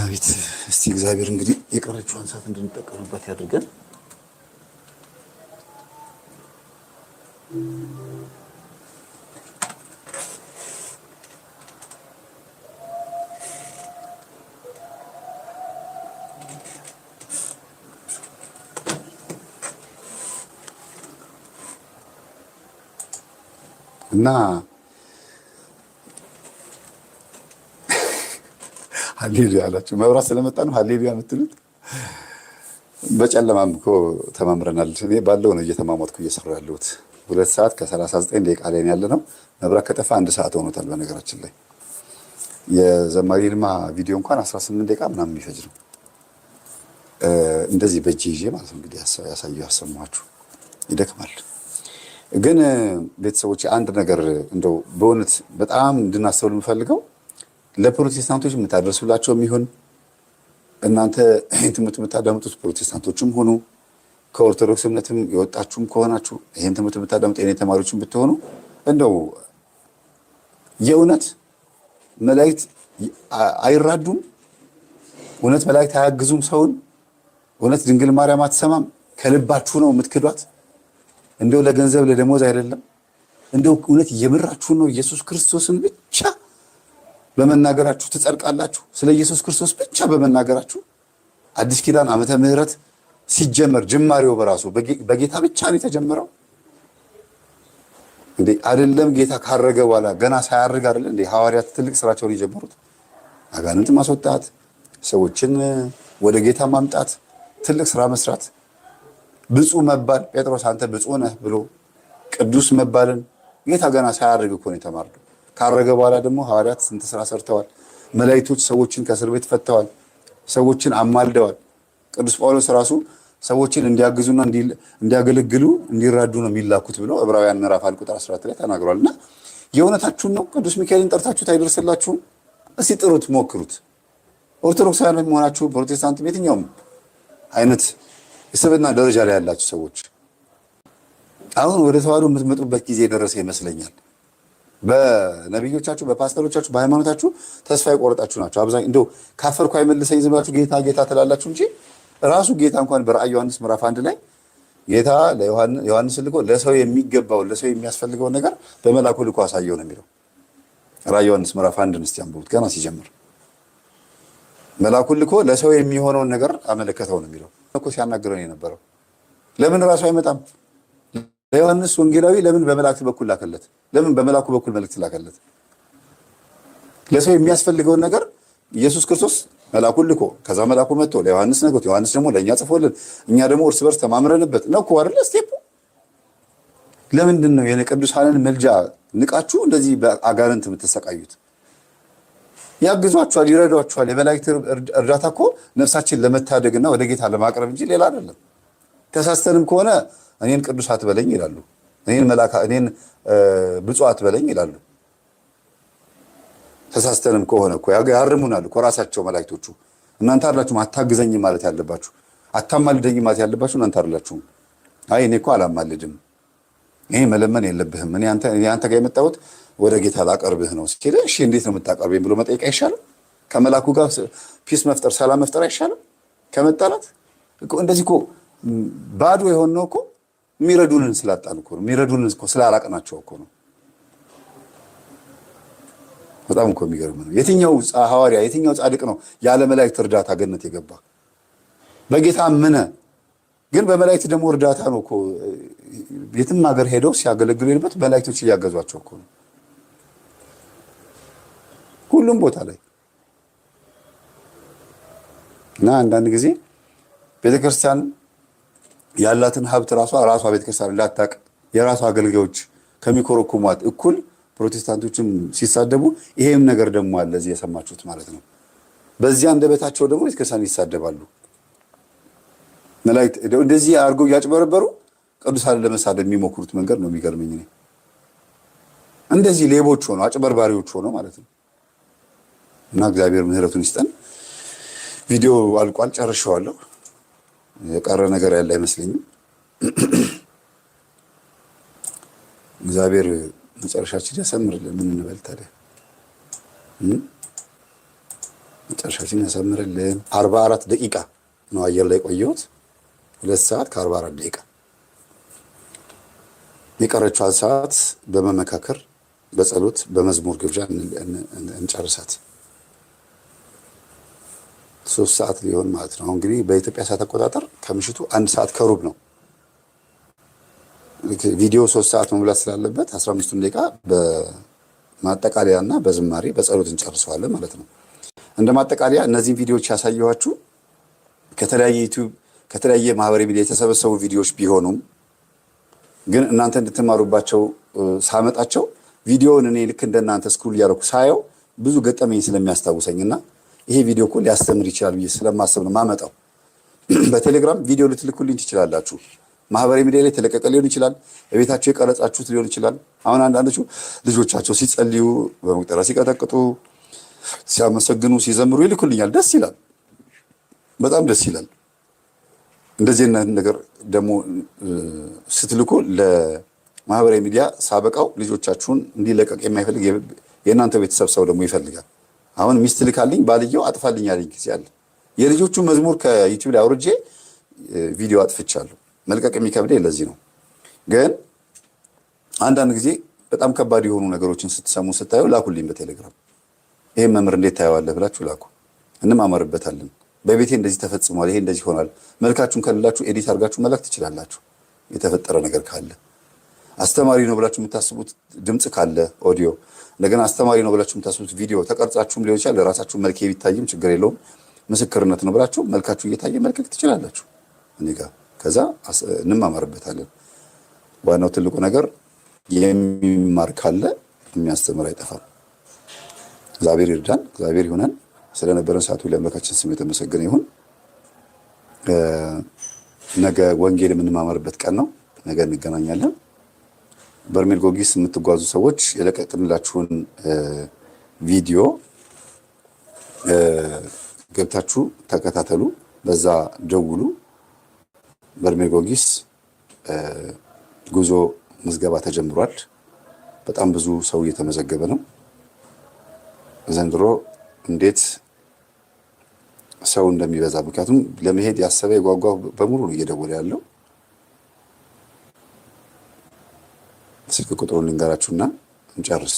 ቤት። እስቲ እግዚአብሔር እንግዲህ የቀረችውን ሰዓት እንድንጠቀምበት ያድርገን። እና ሃሌሉያ አላችሁ። መብራት ስለመጣ ነው ሃሌሉያ የምትሉት። በጨለማም እኮ ተማምረናል። እኔ ባለው ነው እየተማሞትኩ እየሰራሁ ያለሁት። 2 ሰዓት ከ39 ደቂቃ ላይ ያለ ነው። መብራት ከጠፋ 1 ሰዓት ሆኖታል። በነገራችን ላይ የዘማሪ ይልማ ቪዲዮ እንኳን 18 ደቂቃ ምናምን የሚፈጅ ነው። እንደዚህ በእጅ ይዤ ማለት ነው እንግዲህ ያሰማኋችሁ። ይደክማል። ግን ቤተሰቦች አንድ ነገር እንደው በእውነት በጣም እንድናስተውል የምፈልገው ለፕሮቴስታንቶች የምታደርሱላቸው የሚሆን እናንተ ይህን ትምህርት የምታዳምጡት ፕሮቴስታንቶችም ሆኑ ከኦርቶዶክስ እምነትም የወጣችሁም ከሆናችሁ ይህን ትምህርት የምታዳምጡ የኔ ተማሪዎችም ብትሆኑ እንደው የእውነት መላእክት አይራዱም? እውነት መላእክት አያግዙም ሰውን? እውነት ድንግል ማርያም አትሰማም? ከልባችሁ ነው የምትክዷት? እንደው ለገንዘብ ለደሞዝ አይደለም። እንደው እውነት የምራችሁን ነው ኢየሱስ ክርስቶስን ብቻ በመናገራችሁ ትጸድቃላችሁ? ስለ ኢየሱስ ክርስቶስ ብቻ በመናገራችሁ አዲስ ኪዳን ዓመተ ምሕረት ሲጀመር ጅማሬው በራሱ በጌታ ብቻ ነው የተጀመረው እንዴ? አይደለም ጌታ ካረገ በኋላ ገና ሳያርግ አይደል እንዴ ሐዋርያት ትልቅ ስራቸውን የጀመሩት? አጋንንት ማስወጣት፣ ሰዎችን ወደ ጌታ ማምጣት፣ ትልቅ ስራ መስራት፣ ብፁዕ መባል። ጴጥሮስ አንተ ብፁዕ ነህ ብሎ ቅዱስ መባልን ጌታ ገና ሳያርግ እኮ ነው የተማረው። ካረገ በኋላ ደግሞ ሐዋርያት ስንት ስራ ሰርተዋል። መላእክቶች ሰዎችን ከእስር ቤት ፈተዋል፣ ሰዎችን አማልደዋል። ቅዱስ ጳውሎስ ራሱ ሰዎችን እንዲያግዙና እንዲያገለግሉ እንዲራዱ ነው የሚላኩት ብሎ ዕብራውያን ምዕራፍ 1 ቁጥር 14 ላይ ተናግሯል። እና የእውነታችሁን ነው? ቅዱስ ሚካኤልን ጠርታችሁት አይደርስላችሁም? እስቲ ጥሩት፣ ሞክሩት። ኦርቶዶክሳውያን መሆናችሁ ፕሮቴስታንት፣ የትኛውም አይነት የስብዕና ደረጃ ላይ ያላችሁ ሰዎች አሁን ወደ ተዋህዶ የምትመጡበት ጊዜ የደረሰ ይመስለኛል። በነቢዮቻችሁ፣ በፓስተሮቻችሁ፣ በሃይማኖታችሁ ተስፋ የቆረጣችሁ ናቸው አብዛኛው። እንደው ካፈርኩ አይመልሰኝ ዝም ብላችሁ ጌታ ጌታ ትላላችሁ እንጂ ራሱ ጌታ እንኳን በራእይ ዮሐንስ ምዕራፍ 1 ላይ ጌታ ለዮሐንስ ልኮ ለሰው የሚገባው ለሰው የሚያስፈልገውን ነገር በመልአኩ ልኮ አሳየው ነው የሚለው። ራእይ ዮሐንስ ምዕራፍ 1 እስቲ አንብቡት። ገና ሲጀምር መልአኩ ልኮ ለሰው የሚሆነውን ነገር አመለከተው ነው የሚለው እኮ ሲያናግረው የነበረው። ለምን ራሱ አይመጣም? ለዮሐንስ ወንጌላዊ ለምን በመላእክት በኩል ላከለት? ለምን በመልአኩ በኩል መልእክት ላከለት? ለሰው የሚያስፈልገውን ነገር ኢየሱስ ክርስቶስ መልአኩን ልኮ ከዛ መልአኩ መጥቶ ለዮሐንስ ነግሮት ዮሐንስ ደግሞ ለእኛ ጽፎልን እኛ ደግሞ እርስ በርስ ተማምረንበት ነው እኮ አይደል ስቴፑ። ለምንድን ነው የቅዱሳንን መልጃ ንቃችሁ እንደዚህ በአጋንንት የምትሰቃዩት? ያግዟችኋል፣ ይረዷችኋል። የመላእክት እርዳታ እኮ ነፍሳችን ለመታደግና ወደ ጌታ ለማቅረብ እንጂ ሌላ አይደለም። ተሳስተንም ከሆነ እኔን ቅዱስ አትበለኝ ይላሉ፣ እኔን ብፁዕ አትበለኝ ይላሉ። ተሳስተንም ከሆነ እኮ ያርሙናል እኮ ራሳቸው መላእክቶቹ። እናንተ አይደላችሁም አታግዘኝ ማለት ያለባችሁ፣ አታማልደኝ ማለት ያለባችሁ እናንተ አይደላችሁም። አይ እኔ እኮ አላማልድም፣ ይሄ መለመን የለብህም፣ እኔ አንተ ጋር የመጣሁት ወደ ጌታ ላቀርብህ ነው ሲል፣ እሺ እንዴት ነው የምታቀርበኝ ብሎ መጠየቅ አይሻልም? ከመላኩ ጋር ፒስ መፍጠር፣ ሰላም መፍጠር አይሻልም? ከመጣላት እኮ እንደዚህ እኮ ባዶ የሆነው እኮ የሚረዱንን ስላጣን እኮ ነው፣ የሚረዱንን እኮ ስላራቅናቸው እኮ ነው። በጣም እኮ የሚገርም ነው። የትኛው ሐዋርያ የትኛው ጻድቅ ነው ያለ መላእክት እርዳታ ገነት የገባ? በጌታ አመነ፣ ግን በመላእክት ደግሞ እርዳታ ነው እኮ የትም ሀገር ሄደው ሲያገለግሉ የነበሩት መላእክቶች እያገዟቸው እኮ ነው፣ ሁሉም ቦታ ላይ። እና አንዳንድ ጊዜ ቤተክርስቲያን ያላትን ሀብት ራሷ ቤተክርስቲያን እንዳታውቅ የራሷ አገልጋዮች ከሚኮረኩሟት እኩል ፕሮቴስታንቶችም ሲሳደቡ ይሄም ነገር ደግሞ አለ እዚህ የሰማችሁት ማለት ነው። በዚህ አንደበታቸው ደግሞ ቤተክርስቲያን ይሳደባሉ። መላእክት እንደዚህ አድርገው እያጭበረበሩ ቅዱሳን ለመሳደብ የሚሞክሩት መንገድ ነው የሚገርመኝ እኔ። እንደዚህ ሌቦች ሆነው አጭበርባሪዎች ሆነው ማለት ነው። እና እግዚአብሔር ምሕረቱን ይስጠን። ቪዲዮ አልቋል፣ ጨርሼዋለሁ። የቀረ ነገር ያለ አይመስለኝም። እግዚአብሔር መጨረሻችን ያሰምርልን። ምን እንበል ታዲያ? መጨረሻችን ያሰምርልን። 44 ደቂቃ ነው አየር ላይ ቆየሁት። 2 ሰዓት ከ44 ደቂቃ። የቀረችዋን ሰዓት በመመካከር በጸሎት በመዝሙር ግብዣ እንጨርሳት። 3 ሰዓት ሊሆን ማለት ነው። እንግዲህ በኢትዮጵያ ሰዓት አቆጣጠር ከምሽቱ 1 ሰዓት ከሩብ ነው። ቪዲዮ 3 ሰዓት መሙላት ስላለበት 15 ደቂቃ በማጠቃለያና በዝማሬ በጸሎት እንጨርሰዋለን ማለት ነው። እንደ ማጠቃለያ እነዚህን ቪዲዮዎች ያሳየኋችሁ ከተለያየ ዩቲዩብ ከተለያየ ማህበራዊ ሚዲያ የተሰበሰቡ ቪዲዮዎች ቢሆኑም ግን እናንተ እንድትማሩባቸው ሳመጣቸው ቪዲዮውን እኔ ልክ እንደናንተ ስክሮል እያደረኩ ሳየው ብዙ ገጠመኝ ስለሚያስታውሰኝና ይሄ ቪዲዮ እኮ ሊያስተምር ይችላል ብዬ ስለማሰብ ነው ማመጣው። በቴሌግራም ቪዲዮ ልትልኩልኝ ትችላላችሁ። ማህበራዊ ሚዲያ ላይ ተለቀቀ ሊሆን ይችላል። በቤታችሁ የቀረጻችሁት ሊሆን ይችላል። አሁን አንዳንዶቹ ልጆቻቸው ሲጸልዩ፣ በመቁጠሪያ ሲቀጠቅጡ፣ ሲያመሰግኑ፣ ሲዘምሩ ይልኩልኛል። ደስ ይላል፣ በጣም ደስ ይላል። እንደዚህ ነገር ደግሞ ስትልኩ ለማህበራዊ ሚዲያ ሳበቃው ልጆቻችሁን እንዲለቀቅ የማይፈልግ የእናንተ ቤተሰብ ሰው ደግሞ ይፈልጋል። አሁን ሚስት ልካልኝ ባልየው አጥፋልኝ ያለኝ ጊዜ አለ። የልጆቹ መዝሙር ከዩቲዩብ ላይ አውርጄ ቪዲዮ አጥፍቻለሁ። መልቀቅ የሚከብደኝ ለዚህ ነው። ግን አንዳንድ ጊዜ በጣም ከባድ የሆኑ ነገሮችን ስትሰሙ ስታዩ ላኩልኝ በቴሌግራም። ይሄን መምህር እንዴት ታየዋለህ ብላችሁ ላኩ፣ እንማማርበታለን። በቤቴ እንደዚህ ተፈጽሟል፣ ይሄ እንደዚህ ሆኗል። መልካችሁን ከሌላችሁ ኤዲት አድርጋችሁ መላክ ትችላላችሁ። የተፈጠረ ነገር ካለ አስተማሪ ነው ብላችሁ የምታስቡት ድምጽ ካለ ኦዲዮ፣ እንደገና አስተማሪ ነው ብላችሁ የምታስቡት ቪዲዮ ተቀርጻችሁም ሊሆን ይችላል። ለራሳችሁ መልክ ቢታይም ችግር የለውም። ምስክርነት ነው ብላችሁ መልካችሁ እየታየ መልቀቅ ትችላላችሁ እኔ ጋር። ከዛ እንማማርበታለን። ዋናው ትልቁ ነገር የሚማር ካለ የሚያስተምር አይጠፋም። እግዚአብሔር ይርዳን፣ እግዚአብሔር ይሁነን። ስለነበረን ሰዓት ሁሉ አምላካችን ስም የተመሰገነ ይሁን። ነገ ወንጌል የምንማማርበት ቀን ነው። ነገ እንገናኛለን። በርሜል ጎርጊስ የምትጓዙ ሰዎች የለቀቅንላችሁን ቪዲዮ ገብታችሁ ተከታተሉ፣ በዛ ደውሉ። በርሜል ጎርጊስ ጉዞ ምዝገባ ተጀምሯል። በጣም ብዙ ሰው እየተመዘገበ ነው። ዘንድሮ እንዴት ሰው እንደሚበዛ ምክንያቱም ለመሄድ ያሰበ የጓጓ በሙሉ ነው እየደወለ ያለው። ስልክ ቁጥሩን ልንገራችሁና እንጨርስ።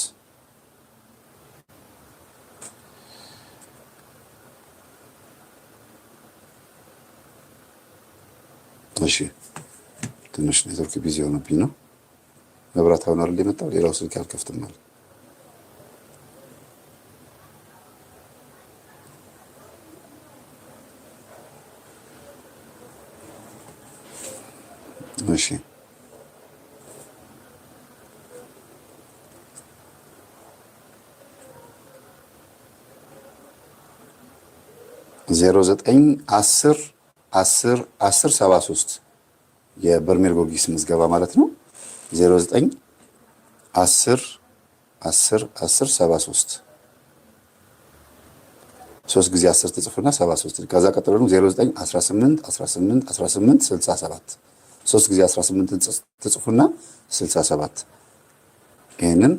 እሺ፣ ትንሽ ኔትወርክ ቢዚ ሆነብኝ ነው። መብራት አሁን አይደል የመጣው፣ ሌላው ስልክ አልከፍትም ማለት። እሺ 0910101073 የበርሜል ጎርጊስ ምዝገባ ማለት ነው። 0910101073 3 ጊዜ 10 ተጽፎና 73 ከዛ ቀጥሎ ነው 0918181867 3 ጊዜ 18 ተጽፎና 67 ይሄንን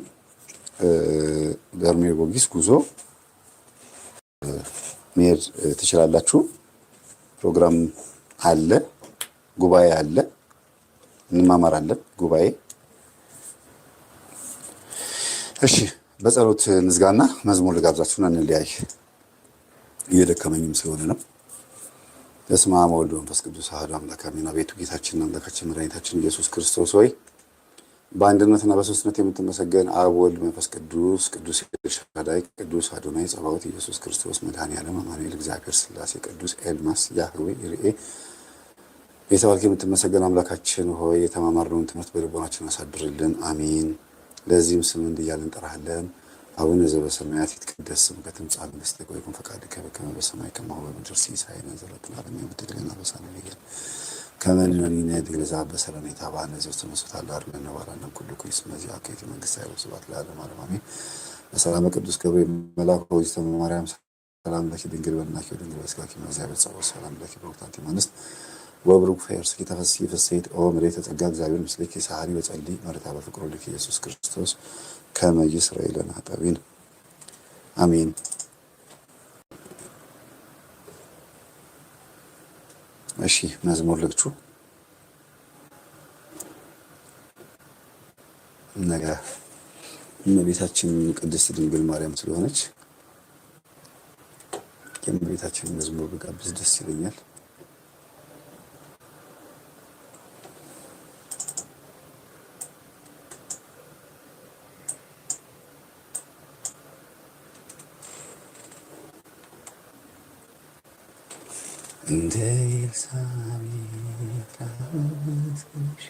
በርሜል ጎርጊስ ጉዞ መሄድ ትችላላችሁ። ፕሮግራም አለ፣ ጉባኤ አለ፣ እንማማራለን ጉባኤ። እሺ በጸሎት ንዝጋና መዝሙር ልጋብዛችሁና እንለያይ። እየደከመኝም ስለሆነ ነው። በስመ አብ ወወልድ ወመንፈስ ቅዱስ አሐዱ አምላክ አሜን። አቤቱ ጌታችንና አምላካችን መድኃኒታችን ኢየሱስ ክርስቶስ ሆይ በአንድነትና በሶስትነት የምትመሰገን አብ ወልድ መንፈስ ቅዱስ ቅዱስ ኤልሻዳይ ቅዱስ አዶናይ ጸባኦት ኢየሱስ ክርስቶስ መድኃኔዓለም አማኑኤል እግዚአብሔር ሥላሴ ቅዱስ ኤልማስ ያህዌ ይርኤ የተባልክ የምትመሰገን አምላካችን ሆይ የተማማርነውን ትምህርት በልቦናችን አሳድርልን። አሜን። ለዚህም ስም እንዲህ እያልን እንጠራሃለን። አቡነ ዘበሰማያት ይትቀደስ ስምከ ትምጻእ መንግሥትከ ወይኩን ፈቃድከ በከመ በሰማይ ከማሁ በምድር ሲሳየነ ዘለለዕለትነ ሀበነ አበሳነ ወጌጋየነ ከመ ንሕነኒ ንኅድግ ለዘአበሰ ለነ ኢታብአነ ዘውስተ መንሱት አላ አርለነ ባራነ ኩሉ ኩይስ መዚያ ከይእቲ መንግሥተ ኃይል ወስብሐት ለዓለመ ዓለም አሜን። በሰላመ ቅዱስ ገብርኤል መልአኩ ወእግዝእትነ ማርያም ሰላም ለኪ ድንግል በድንግልናኪ ወድንግል በሥጋኪ እግዚአብሔር ጸባኦት ሰላም ለኪ በወቅታንቲ እምአንስት ወብሩክ ፍሬከርሥኪ ተፈሥሒ ፍሥሕት ኦ ምልዕተ ጸጋ እግዚአብሔር ምስሌኪ ሰዓሊ ወጸልዪ መርታ በፍቅር ወልድኪ ኢየሱስ ክርስቶስ ከመ ይስረይ ለነ ኃጣውኢነ አሜን። እሺ መዝሙር ልግቹ ነገ እመቤታችን ቅድስት ድንግል ማርያም ስለሆነች የእመቤታችንን መዝሙር ብጋብዝ ደስ ይለኛል። እንደ ኤልሳቤጥ ላመስግንሽ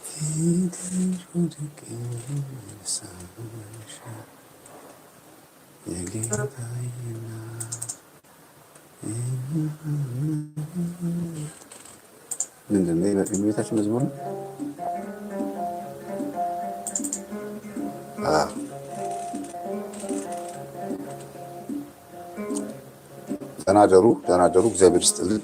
ፊትሽ ወድቄ ልሳንሽ የጌታዬ እናት ምንድን ነው የእመቤታችን መዝሙር ነው? ደህና ደሩ። እግዚአብሔር ይስጥልን።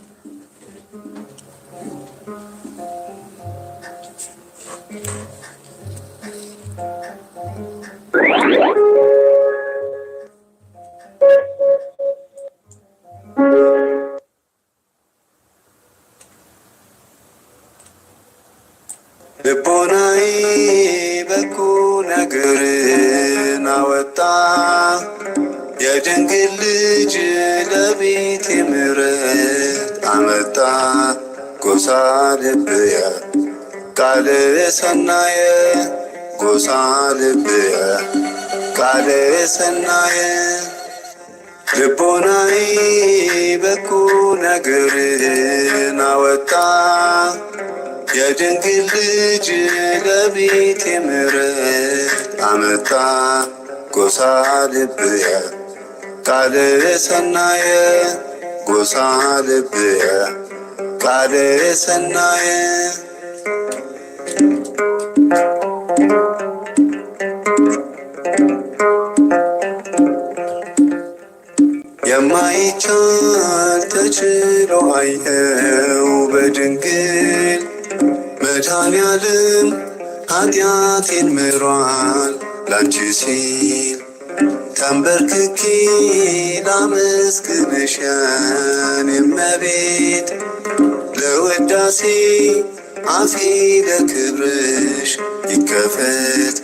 ልቦናዬ በጎ ነገርን አወጣ የድንግል ልጅ ለቤቴ ምሕረት አመጣ። ጎሳ ልብየ ቃል ሰናየ ጎሳ ልብየ ቃል ሰናየ ልቦናዬ በጎ ነገርን አወጣ የድንግል ልጅ ለቤቴ ምሕረት አመጣ። ጎሳ ልብየ ቃል ሰናየ ጎሳ ልብየ ቃል ሰናየ የማይቻል ተችሎ አየው በድንግል መድኃኔዓለም ኃጢአቴን ምሯል ላንቺ ሲል ተንበርክኬ ላመስግንሽ የኔ እመቤት ለውዳሴ አፌ ለክብርሽ ይከፈት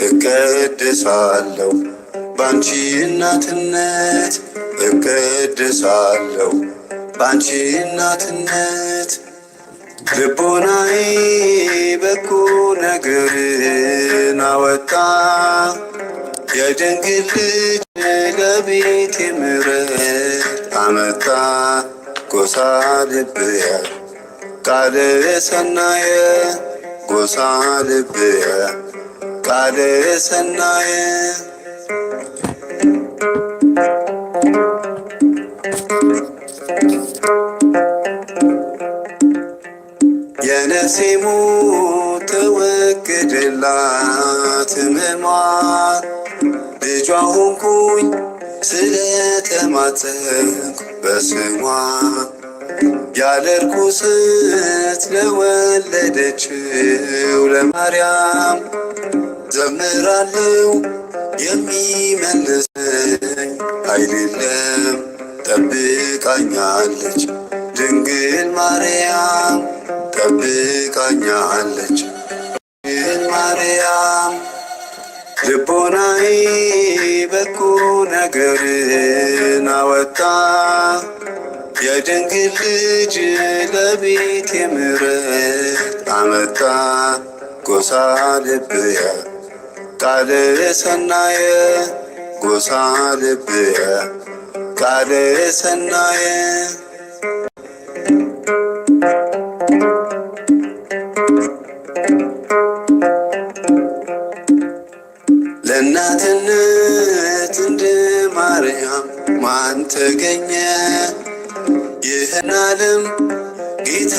እቀድሳለሁ ባንቺ እናትነት እቀድሳለሁ ባንቺ እናትነት ልቦናዬ በጎ ነገርን አወጣ የድንግል ልጅ ለቤቴ ምሕረት አመጣ። ጎሳ ልብየ ቃል ሰናየ ጎሳ ልብየ ቃል ሰናየ የነፍሴ ሞት ተወገደላት ሕመሟ ልጇ ሆንኩኝ ስለተማፀንኩ በስሟ ያለ ርኩሰት ለወለደችው ለማርያም ዘምራለሁ የሚመልሰኝ ኃይል የለም ጠብቃኛለች ድንግል ማርያም ጠብቃኛለች ድንግል ማርያም ልቦናዬ በጎ ነገርን አወጣ የድንግል ልጅ ለቤቴ ምሕረት አመጣ። ጎሳ ልብየ ቃል ሰናየ ጎሳ ልብየ ቃል ሰናየ ተገኘ ይህን ዓለም ጌታ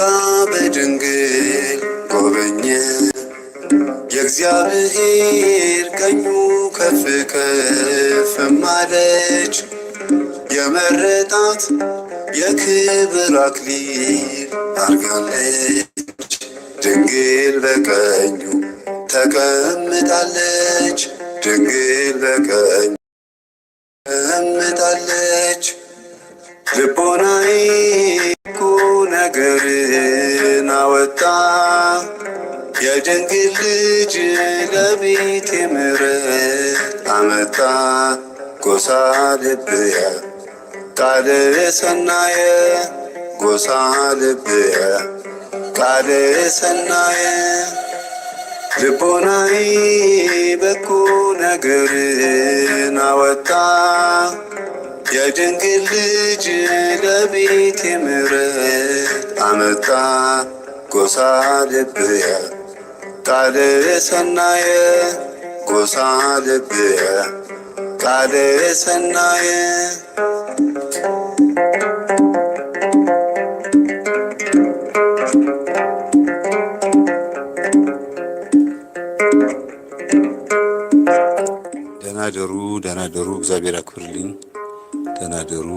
በድንግል ጎበኘ። የእግዚአብሔር ቀኙ ከፍ ከፍም አለች የመረጣት የክብር አክሊል አርጋለች። ድንግል በቀኙ ተቀምጣለች ድንግል በቀኙ ተቀምጣለች። ልቦናዬ እኮ ነገርን አወጣ የድንግል ልጅ ለቤቴ ምሕረት አመጣ። ጎሳ ልብየ ቃል ሰናየ ጎሳ ልብየ ቃል ሰናየ ልቦናዬ በጎ ነገርን አወጣ የድንግል ልጅ ለቤቴ ምሕረት አመጣ። ጎሳ ልብየ ቃል ሰናየ ጎሳ ልብየ ቃል ሰናየ ደህና ደሩ። እግዚአብሔር አክብርልኝ። ደህና ደሩ።